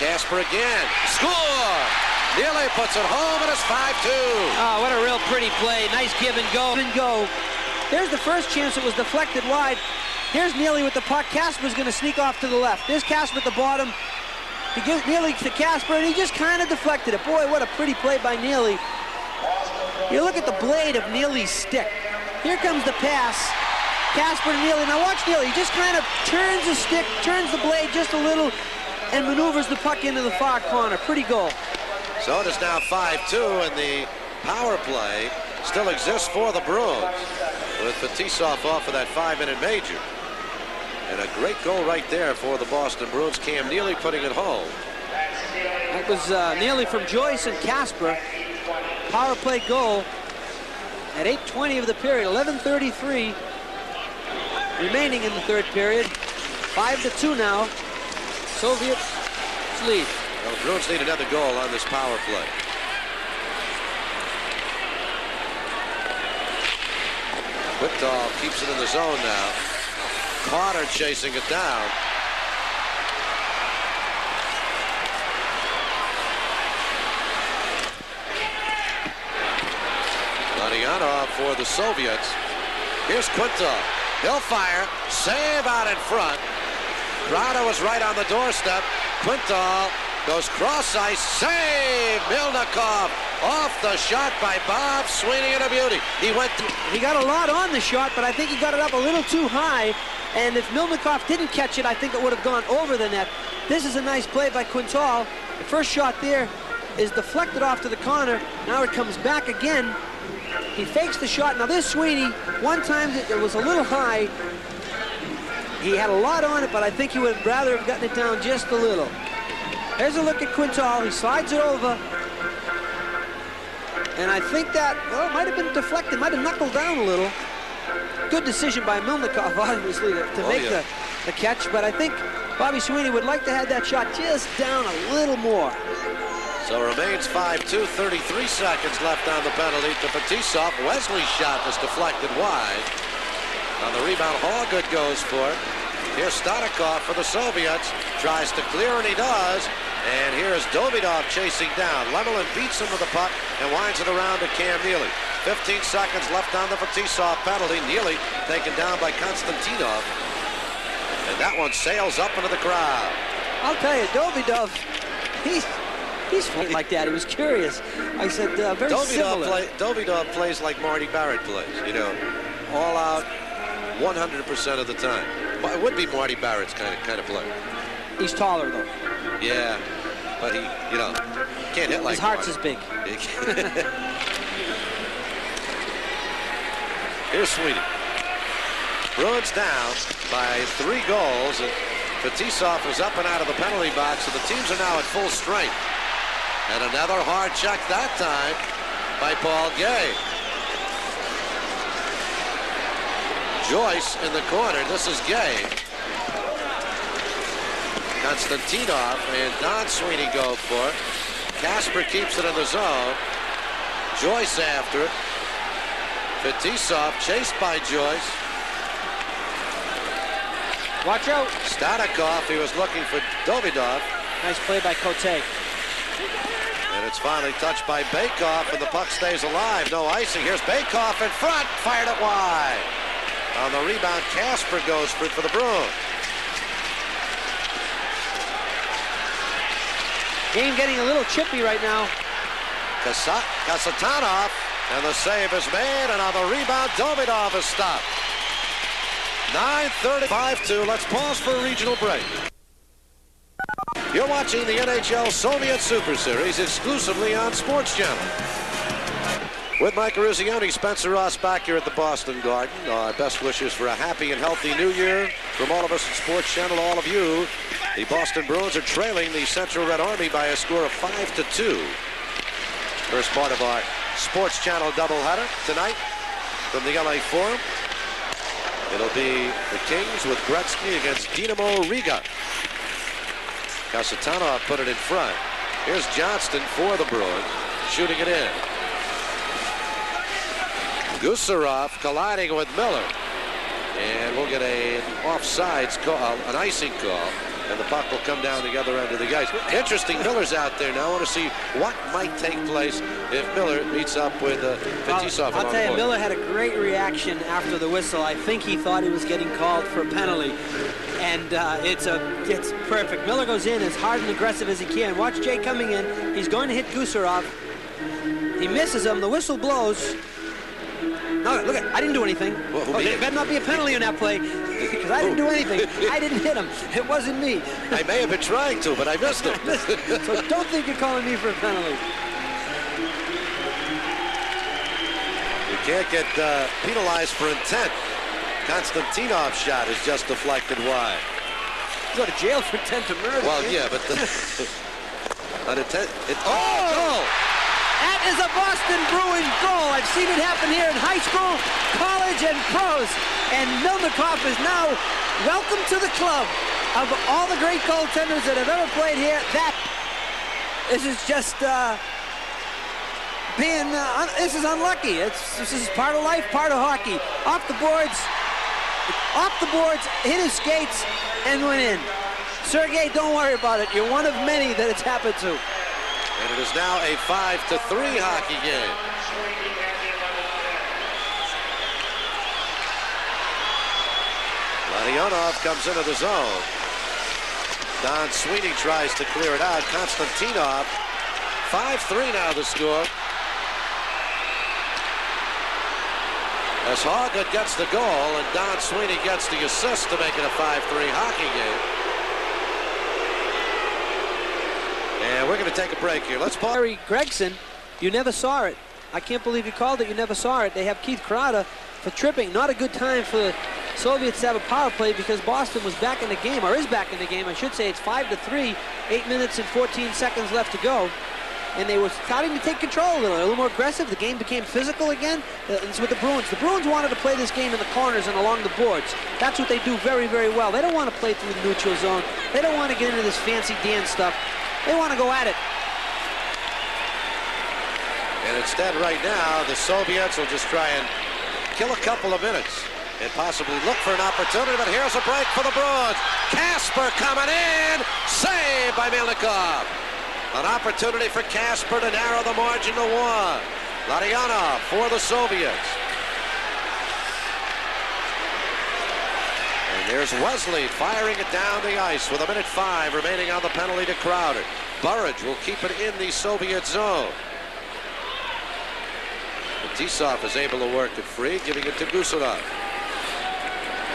Kasper again. Score! Neely puts it home, and it's 5-2. Oh, what a real pretty play. Nice give and go. There's the first chance. It was deflected wide. Here's Neely with the puck. Casper's going to sneak off to the left. There's Casper at the bottom. He gives Neely to Casper, and he just kind of deflected it. Boy, what a pretty play by Neely. You look at the blade of Neely's stick. Here comes the pass. Casper to Neely. Now watch Neely. He just kind of turns the stick, turns the blade just a little, and maneuvers the puck into the far corner. Pretty goal. So it is now 5-2, and the power play still exists for the Bruins, with Fetisov off of that 5-minute major. And a great goal right there for the Boston Bruins. Cam Neely putting it home. That was Neely from Joyce and Casper. Power play goal at 8:20 of the period. 11:33 remaining in the third period. 5-2 now. Soviets lead. Well, the Bruins need another goal on this power play. Whitdahl keeps it in the zone now. Carter chasing it down. Ladianov for the Soviets. Here's Quintal. He'll fire. Save out in front. Grado is right on the doorstep. Quintal goes cross ice. Save! Milnikov off the shot by Bob Sweeney, and a beauty. He got a lot on the shot, but I think he got it up a little too high. And if Milnikov didn't catch it, I think it would have gone over the net. This is a nice play by Quintal. The first shot there is deflected off to the corner. Now it comes back again. He fakes the shot. Now this Sweeney, one time it was a little high. He had a lot on it, but I think he would rather have gotten it down just a little. Here's a look at Quintal. He slides it over. And I think that, well, it might have been deflected, might have knuckled down a little. Good decision by Milnikov, obviously, to make the catch. But I think Bobby Sweeney would like to have that shot just down a little more. So remains 5-2, 33 seconds left on the penalty to Fetisov. Wesley's shot is deflected wide. On the rebound, Hallgood goes for it. Here's Stanikov for the Soviets. Tries to clear, and he does. And here is Davidov chasing down. Lemelin beats him with the puck and winds it around to Cam Neely. 15 seconds left on the Fetisov penalty. Neely taken down by Konstantinov. And that one sails up into the crowd. I'll tell you, Davidov, he's like that. He was curious. I said, very similar. Davidov plays like Marty Barrett plays, you know, all out 100% of the time. Well, it would be Marty Barrett's kind of play. He's taller, though. Yeah, but he, you know, can't hit like his heart's as big. Here's Sweeney. Bruins down by 3 goals, and Fetisov is up and out of the penalty box, so the teams are now at full strength. And another hard check that time by Paul Gay. Joyce in the corner. This is Gay. Konstantinov and Don Sweeney go for it. Casper keeps it in the zone. Joyce after it. Fetisov chased by Joyce. Watch out. Stanikov, he was looking for Davidov. Nice play by Cote. And it's finally touched by Baykoff, and the puck stays alive. No icing. Here's Baykoff in front. Fired it wide. On the rebound, Casper goes for the Bruins. Game getting a little chippy right now. Kasatonov, and the save is made, and on the rebound, Davidov is stopped. 9:35-2. Let's pause for a regional break. You're watching the NHL Soviet Super Series exclusively on Sports Channel. With Mike Eruzione, Spencer Ross back here at the Boston Garden. Our best wishes for a happy and healthy new year from all of us at Sports Channel, all of you. The Boston Bruins are trailing the Central Red Army by a score of 5-2. First part of our Sports Channel doubleheader tonight from the LA Forum. It'll be the Kings with Gretzky against Dinamo Riga. Kasatonov put it in front. Here's Johnston for the Bruins, shooting it in. Gusarov colliding with Miller. And we'll get an offsides call, an icing call. And the puck will come down the other end of the ice. Interesting, Miller's out there now. I want to see what might take place if Miller meets up with Fetisov. I'll tell you, Miller had a great reaction after the whistle. I think he thought he was getting called for a penalty. And it's perfect. Miller goes in as hard and aggressive as he can. Watch Jay coming in. He's going to hit Gusarov. He misses him. The whistle blows. No, look at, I didn't do anything. There better not be a penalty on that play because I didn't do anything. I didn't hit him. It wasn't me. I may have been trying to, but I missed him. So don't think you're calling me for a penalty. You can't get penalized for intent. Konstantinov's shot is just deflected wide. You go to jail for intent to murder. Well, yeah, but goal! That is a Boston Bruins goal. I've seen it happen here in high school, college, and pros. And Milnikov is now welcome to the club of all the great goaltenders that have ever played here. This is just this is unlucky. This is part of life, part of hockey. Off the boards, hit his skates, and went in. Sergei, don't worry about it. You're one of many that it's happened to. And it is now a 5-3 hockey game. Larionov comes into the zone. Don Sweeney tries to clear it out. Konstantinov, 5-3 now the score. As Hoggood gets the goal and Don Sweeney gets the assist to make it a 5-3 hockey game. And we're going to take a break here. Let's pause. Harry Gregson, you never saw it. I can't believe you called it. You never saw it. They have Keith Crowder for tripping. Not a good time for the Soviets to have a power play because Boston was back in the game, or is back in the game, I should say. It's 5-3, 8 minutes and 14 seconds left to go. And they were starting to take control a little more aggressive. The game became physical again. It's with the Bruins. The Bruins wanted to play this game in the corners and along the boards. That's what they do very, very well. They don't want to play through the neutral zone. They don't want to get into this fancy dance stuff. They want to go at it. And instead, right now, the Soviets will just try and kill a couple of minutes and possibly look for an opportunity. But here's a break for the Bruins. Kasper coming in. Saved by Milnikov. An opportunity for Kasper to narrow the margin to 1. Larionov for the Soviets. And there's Wesley firing it down the ice with 1:05 remaining on the penalty to Crowder. Burridge will keep it in the Soviet zone. Fetisov is able to work it free, giving it to Gusarov.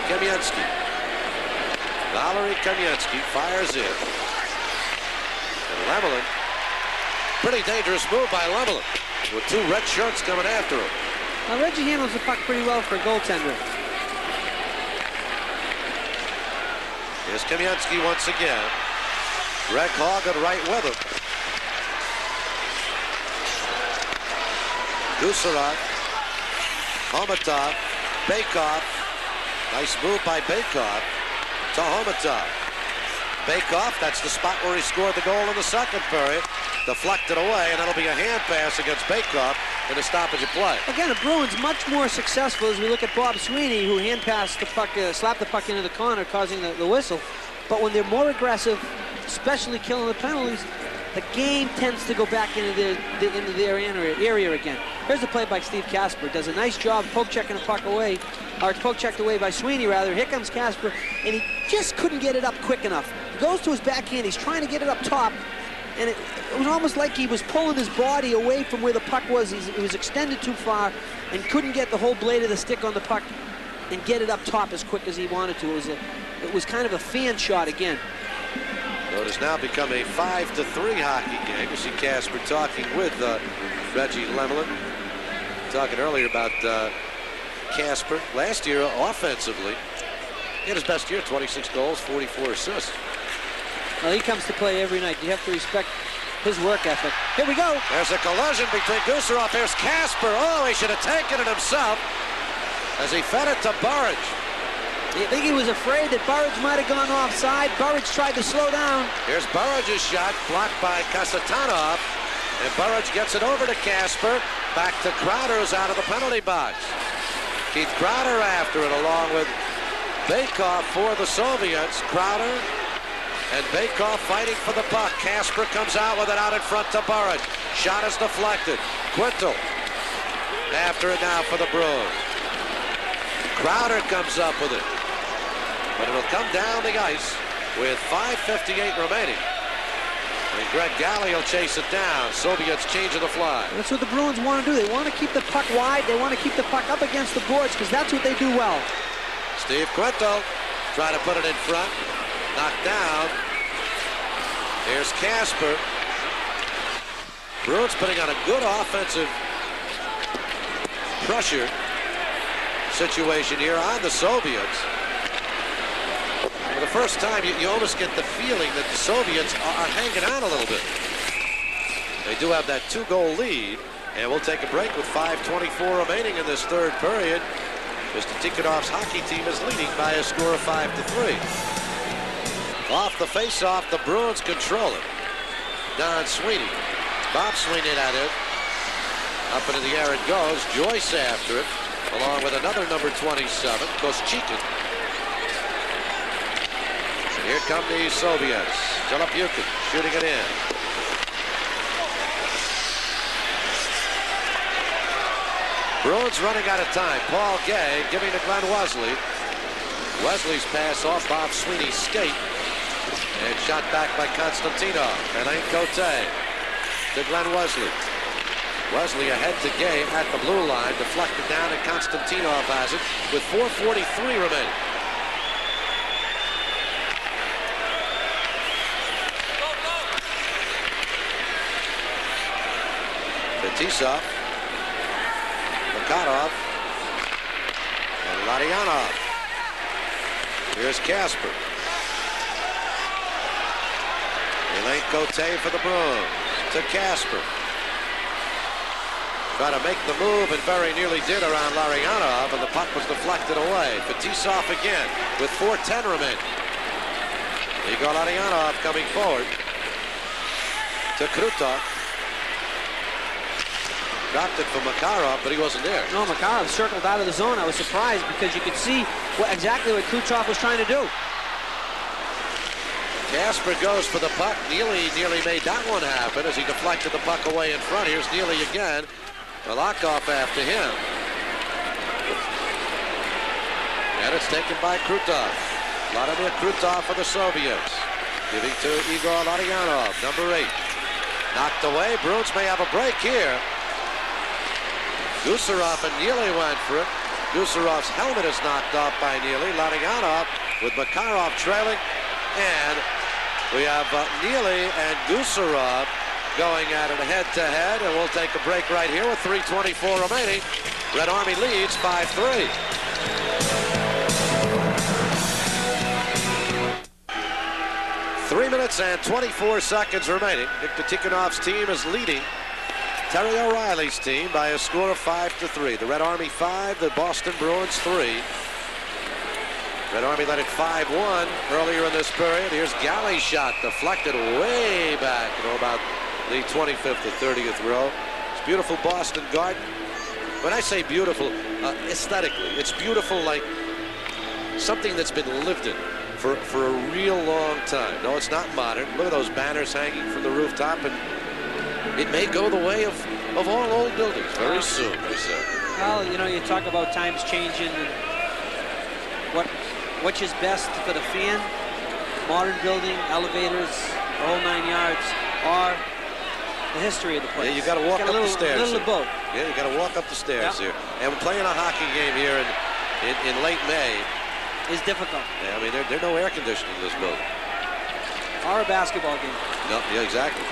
Kamensky. Valery Kamensky fires in. And Lemelin. Pretty dangerous move by Lemelin with 2 red shirts coming after him. Now Reggie handles the puck pretty well for a goaltender. Here's Kamensky once again. Greg Hoggood right with him. Gusarov, Homatov, Bakov. Nice move by Bakov to Homatov. Bakov, that's the spot where he scored the goal in the second period. Deflected away, and that'll be a hand pass against Bakov in a stoppage of play. Again, the Bruins much more successful as we look at Bob Sweeney, who hand passed the puck, slapped the puck into the corner, causing the whistle. But when they're more aggressive, especially killing the penalties, the game tends to go back into their area again. Here's a play by Steve Kasper. Does a nice job poke checking the puck away, or poke checked away by Sweeney rather. Here comes Kasper, and he just couldn't get it up quick enough. He goes to his backhand. He's trying to get it up top, and it was almost like he was pulling his body away from where the puck was. He was extended too far and couldn't get the whole blade of the stick on the puck and get it up top as quick as he wanted to. It was kind of a fan shot again. So it has now become a 5-3 hockey game. You see Kasper talking with Reggie Lemelin. Talking earlier about Kasper. Last year, offensively, he had his best year, 26 goals, 44 assists. Well, he comes to play every night. You have to respect his work ethic. Here we go. There's a collision between Gusarov. There's Kasper. Oh, he should have taken it himself as he fed it to Burridge. I think he was afraid that Burridge might have gone offside. Burridge tried to slow down. Here's Burridge's shot, blocked by Konstantinov. And Burridge gets it over to Kasper. Back to Crowder, who's out of the penalty box. Keith Crowder after it, along with Bakov for the Soviets. Crowder And Baykoff fighting for the puck. Kasper comes out with it out in front to Burrett. Shot is deflected. Quintal after it now for the Bruins. Crowder comes up with it. But it'll come down the ice with 5:58 remaining. And Greg Galley will chase it down. Soviets changing the fly. That's what the Bruins want to do. They want to keep the puck wide. They want to keep the puck up against the boards because that's what they do well. Steve Quintal trying to put it in front. Knocked down. Here's Kasper. Bruins putting on a good offensive pressure situation here on the Soviets. For the first time, you almost get the feeling that the Soviets are hanging on a little bit. They do have that 2-goal lead, and we'll take a break with 5:24 remaining in this third period. Mr. Tikhonov's hockey team is leading by a score of 5-3. Off the faceoff, the Bruins control it. Don Sweeney. Bob Sweeney at it. Up into the air it goes. Joyce after it, along with another number 27, Koschekin. And here come the Soviets. Jalopyukin shooting it in. Bruins running out of time. Paul Gay giving to Glenn Wesley. Wesley's pass off Bob Sweeney's skate. And shot back by Konstantinov. Alain Cote to Glenn Wesley. Wesley ahead to Gay at the blue line. Deflected down, and Konstantinov has it with 4:43 remaining. Fetisov, Makarov, and Larionov. Here's Kasper. Alain Cote for the Bruins to Kasper. Try to make the move and very nearly did around Larionov, and the puck was deflected away. Fetisov again with 4:10 remaining. Igor Larionov coming forward to Krutov. Dropped it for Makarov, but he wasn't there. No, Makarov circled out of the zone. I was surprised because you could see exactly what Krutov was trying to do. Kasper goes for the puck. Neely nearly made that one happen as he deflected the puck away in front. Here's Neely again. Malakoff after him. And it's taken by Krutov. Vladimir Krutov for the Soviets. Giving to Igor Larionov, number 8. Knocked away. Bruins may have a break here. Gusarov and Neely went for it. Gusarov's helmet is knocked off by Neely. Larionov with Makarov trailing. And we have Neely and Gusarov going at it head-to-head, and we'll take a break right here with 3:24 remaining. Red Army leads 5-3. Three minutes and 24 seconds remaining. Viktor Tikhonov's team is leading Terry O'Reilly's team by a score of 5-3. The Red Army 5, the Boston Bruins 3. Red Army led it 5-1 earlier in this period. Here's Galley's shot deflected way back, about the 25th or 30th row. It's beautiful Boston Garden. When I say beautiful, aesthetically, it's beautiful like something that's been lived in for a real long time. No, it's not modern. Look at those banners hanging from the rooftop, and it may go the way of all old buildings very soon, they say. Well, you know, you talk about times changing and which is best for the fan. Modern building, elevators, the whole 9 yards, or the history of the place. Yeah, you got to walk up the stairs. A little of both. Yeah, you got to walk up the stairs here. And we're playing a hockey game here in late May. Is difficult. Yeah, I mean, there's no air conditioning in this building. Or a basketball game. No, yeah, exactly.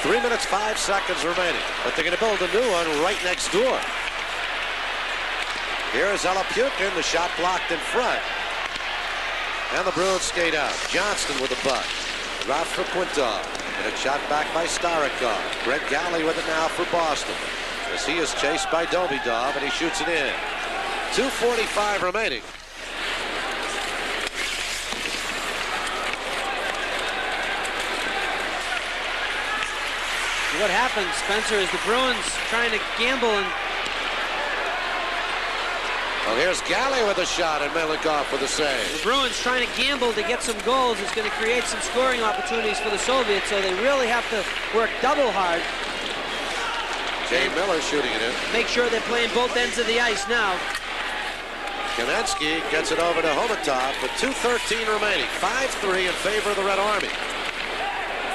3 minutes, 5 seconds remaining. But they're going to build a new one right next door. Here's Jalopyukin, the shot blocked in front. And the Bruins skate out. Johnston with the puck. Dropped for Quintal. And a shot back by Starikov. Greg Galley with it now for Boston. As he is chased by Dobidov, and he shoots it in. 2:45 remaining. What happens, Spencer, is the Bruins trying to gamble and Well, here's Galley with a shot and Melnikov with a save. The Bruins trying to gamble to get some goals. It's going to create some scoring opportunities for the Soviets, so they really have to work double hard. Jay Miller shooting it in. Make sure they're playing both ends of the ice now. Kamensky gets it over to Homatov with 2:13 remaining. 5-3 in favor of the Red Army.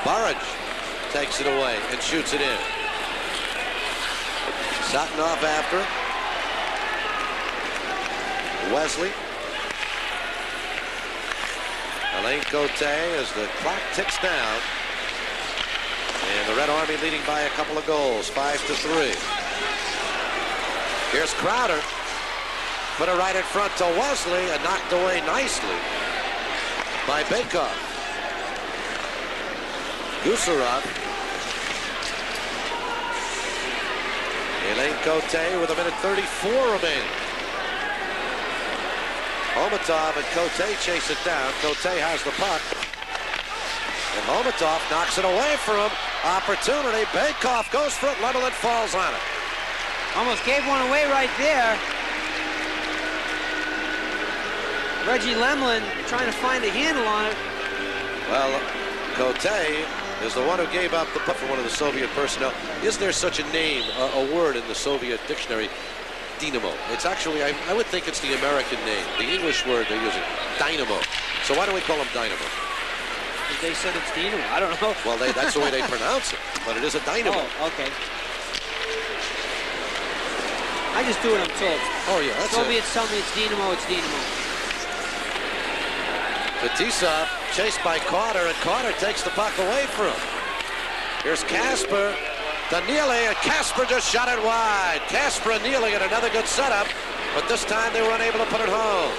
Burridge takes it away and shoots it in. Satanov after it. Wesley. Alain Cote as the clock ticks down. And the Red Army leading by a couple of goals, 5-3. Here's Crowder. Put it right in front to Wesley and knocked away nicely by Bakov. Gusarov. Alain Cote with 1:34 remaining. Homatov and Cote chase it down. Cote has the puck. And Homatov knocks it away from him. Opportunity. Bakov goes for it. Lemelin falls on it. Almost gave one away right there. Reggie Lemelin trying to find a handle on it. Well, Cote is the one who gave up the puck for one of the Soviet personnel. Is there such a name, a word in the Soviet dictionary? Dynamo. It's actually, I would think it's the American name. The English word they're using, dynamo. So why do we call him dynamo? They said it's dynamo. I don't know. Well, that's the way they pronounce it. But it is a dynamo. Oh, okay. I just do what I'm told. Oh, yeah, that's Soviets tell me it's dynamo, it's dynamo. Fetisov chased by Carter, and Carter takes the puck away from him. Here's Kasper. To Neely, and Kasper just shot it wide. Kasper and Neely at another good setup, but this time they were unable to put it home.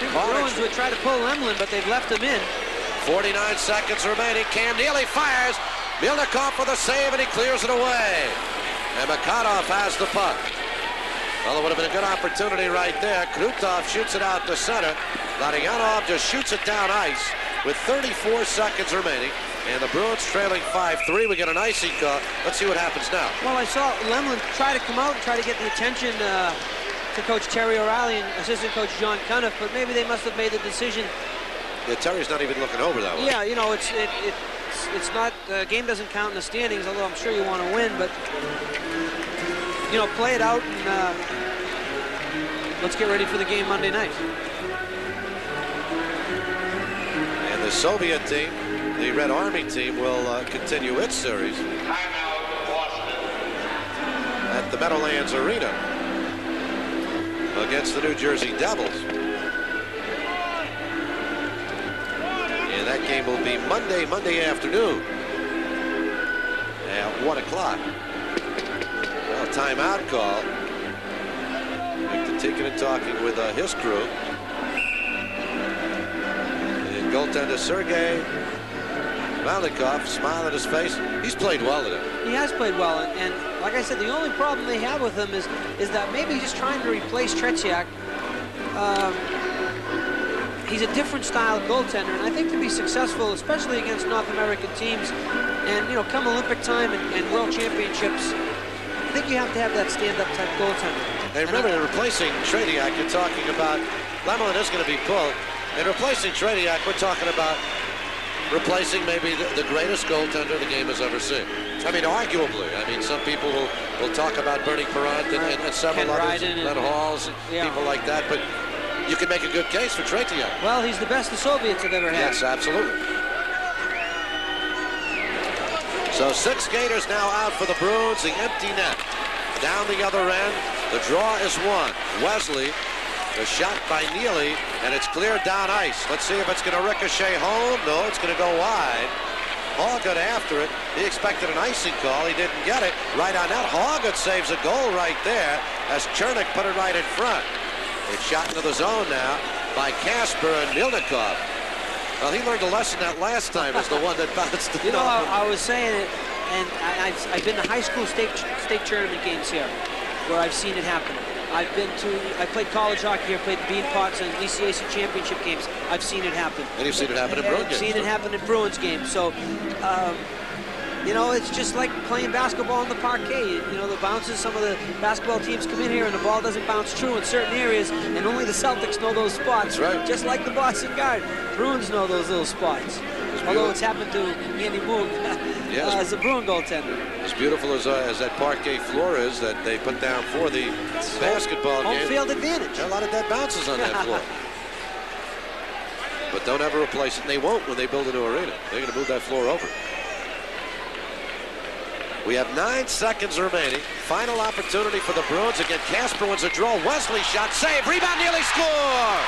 The Bruins would try to pull Lemelin, but they've left him in. 49 seconds remaining. Cam Neely fires. Melnikov with a save, and he clears it away. And Makarov has the puck. Well, it would have been a good opportunity right there. Krutov shoots it out to center. Larionov just shoots it down ice with 34 seconds remaining. And the Bruins trailing 5-3. We get an icing call. Let's see what happens now. Well, I saw Lemelin try to come out and try to get the attention to Coach Terry O'Reilly and assistant coach John Cuniff, but maybe they must have made the decision. Yeah, Terry's not even looking over that one. Yeah, you know, it's not, the game doesn't count in the standings, although I'm sure you want to win, but, you know, play it out and let's get ready for the game Monday night. And the Soviet team, the Red Army team, will continue its series at the Meadowlands Arena against the New Jersey Devils. And that game will be Monday afternoon at 1 o'clock. Well, timeout call. Victor Tikkanen talking with his crew. And goaltender Sergei Melnikov, smile on his face. He's played well today. He has played well, and like I said, the only problem they have with him is that maybe he's trying to replace Tretiak. He's a different style goaltender, and I think to be successful, especially against North American teams, and you know, come Olympic time and World Championships, I think you have to have that stand-up type goaltender. And remember, replacing Tretiak, you're talking about Lemelin is going to be pulled, and replacing Tretiak, we're talking about replacing maybe the greatest goaltender the game has ever seen. I mean, arguably. I mean, some people will talk about Bernie Parent and several others, Len Halls, and people like that, but you can make a good case for Tretiak. Well, he's the best the Soviets have ever had. Yes, absolutely. So 6 skaters now out for the Bruins, the empty net. Down the other end, the draw is won. Wesley, the shot by Neely, and it's cleared down ice. Let's see if it's going to ricochet home. No, it's going to go wide. Hoggett after it. He expected an icing call. He didn't get it. Right on that. Hoggett saves a goal right there as Chernik put it right in front. It's shot into the zone now by Kasper and Melnikov. Well, he learned a lesson that last time as the one that bounced. You know, I was saying it, and I've been to high school state tournament games here where I've seen it happen. I played college hockey here, played the Beanpots and ECAC championship games. I've seen it happen. And you've seen it happen in Bruins games. I've seen it happen in Bruins games. So You know, it's just like playing basketball on the parquet. You know, the bounces, some of the basketball teams come in here and the ball doesn't bounce true in certain areas, and only the Celtics know those spots. That's right. Just like the Boston Guard. Bruins know those little spots. Although it's happened to Andy Moog as a Bruin goaltender. As beautiful as that parquet floor is that they put down for the basketball game. Home field advantage. There are a lot of dead bounces on that floor. But don't ever replace it, and they won't when they build a new arena. They're going to move that floor over. We have 9 seconds remaining. Final opportunity for the Bruins. Again, Casper wins a draw. Wesley shot, save, rebound, nearly score!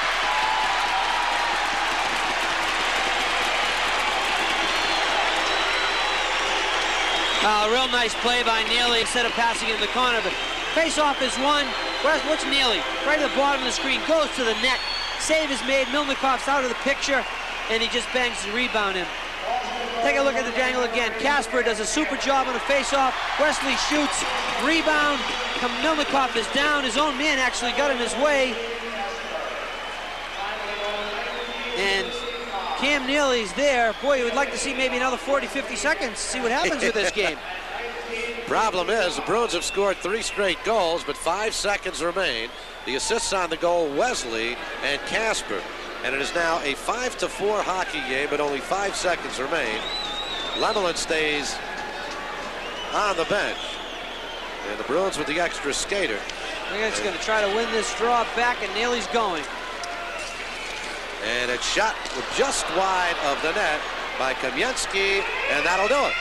Real nice play by Neely instead of passing it in the corner, but face-off is won. What's Neely? Right at the bottom of the screen, goes to the net. Save is made. Milnikov's out of the picture, and he just bangs the rebound in. Take a look at the angle again. Casper does a super job on a face-off. Wesley shoots, rebound. Milnikov is down. His own man actually got in his way. And Cam Neely's there. Boy, you would like to see maybe another 40, 50 seconds, see what happens with this game. Problem is, the Bruins have scored 3 straight goals, but 5 seconds remain. The assists on the goal, Wesley and Casper. And it is now a 5-4 hockey game, but only 5 seconds remain. Lemelin stays on the bench. And the Bruins with the extra skater. I think it's going to try to win this draw back, and Neely's going. And it's shot just wide of the net by Kamensky, and that'll do it.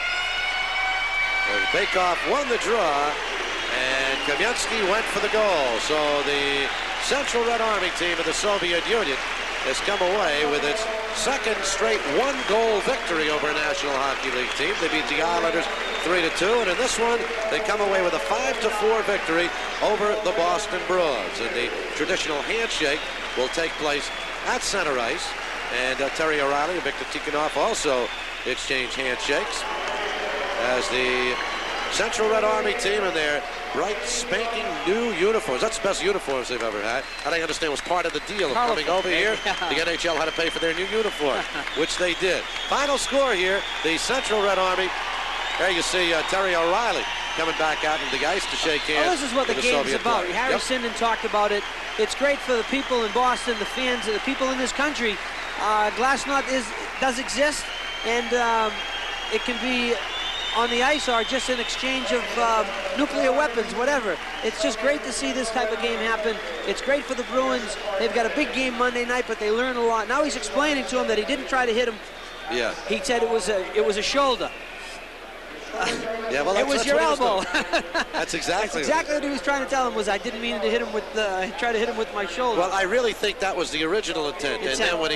Bakehoff won the draw, and Kamensky went for the goal. So the Central Red Army team of the Soviet Union has come away with its second straight one-goal victory over a National Hockey League team. They beat the Islanders 3-2, and in this one, they come away with a 5-4 victory over the Boston Bruins. And the traditional handshake will take place at center ice, and Terry O'Reilly and Victor Tikhonov also exchange handshakes as the Central Red Army team in their bright, spanking new uniforms. That's the best uniforms they've ever had. I think I understand was part of the deal of coming over here. The NHL had to pay for their new uniform, which they did. Final score here, the Central Red Army. There you see Terry O'Reilly coming back out into the ice to shake hands. Well, this is what the game's about. Harry Sinden talked about it. It's great for the people in Boston, the fans, the people in this country. Glasnost does exist, and it can be on the ice or just in exchange of nuclear weapons, whatever. It's just great to see this type of game happen. It's great for the Bruins. They've got a big game Monday night, but they learn a lot. Now he's explaining to him that he didn't try to hit him. Yeah. He said it was a shoulder. Yeah, well, it was your elbow. That's exactly what he was trying to tell him. Was I didn't mean to hit him with try to hit him with my shoulder. Well, I really think that was the original intent. And then when he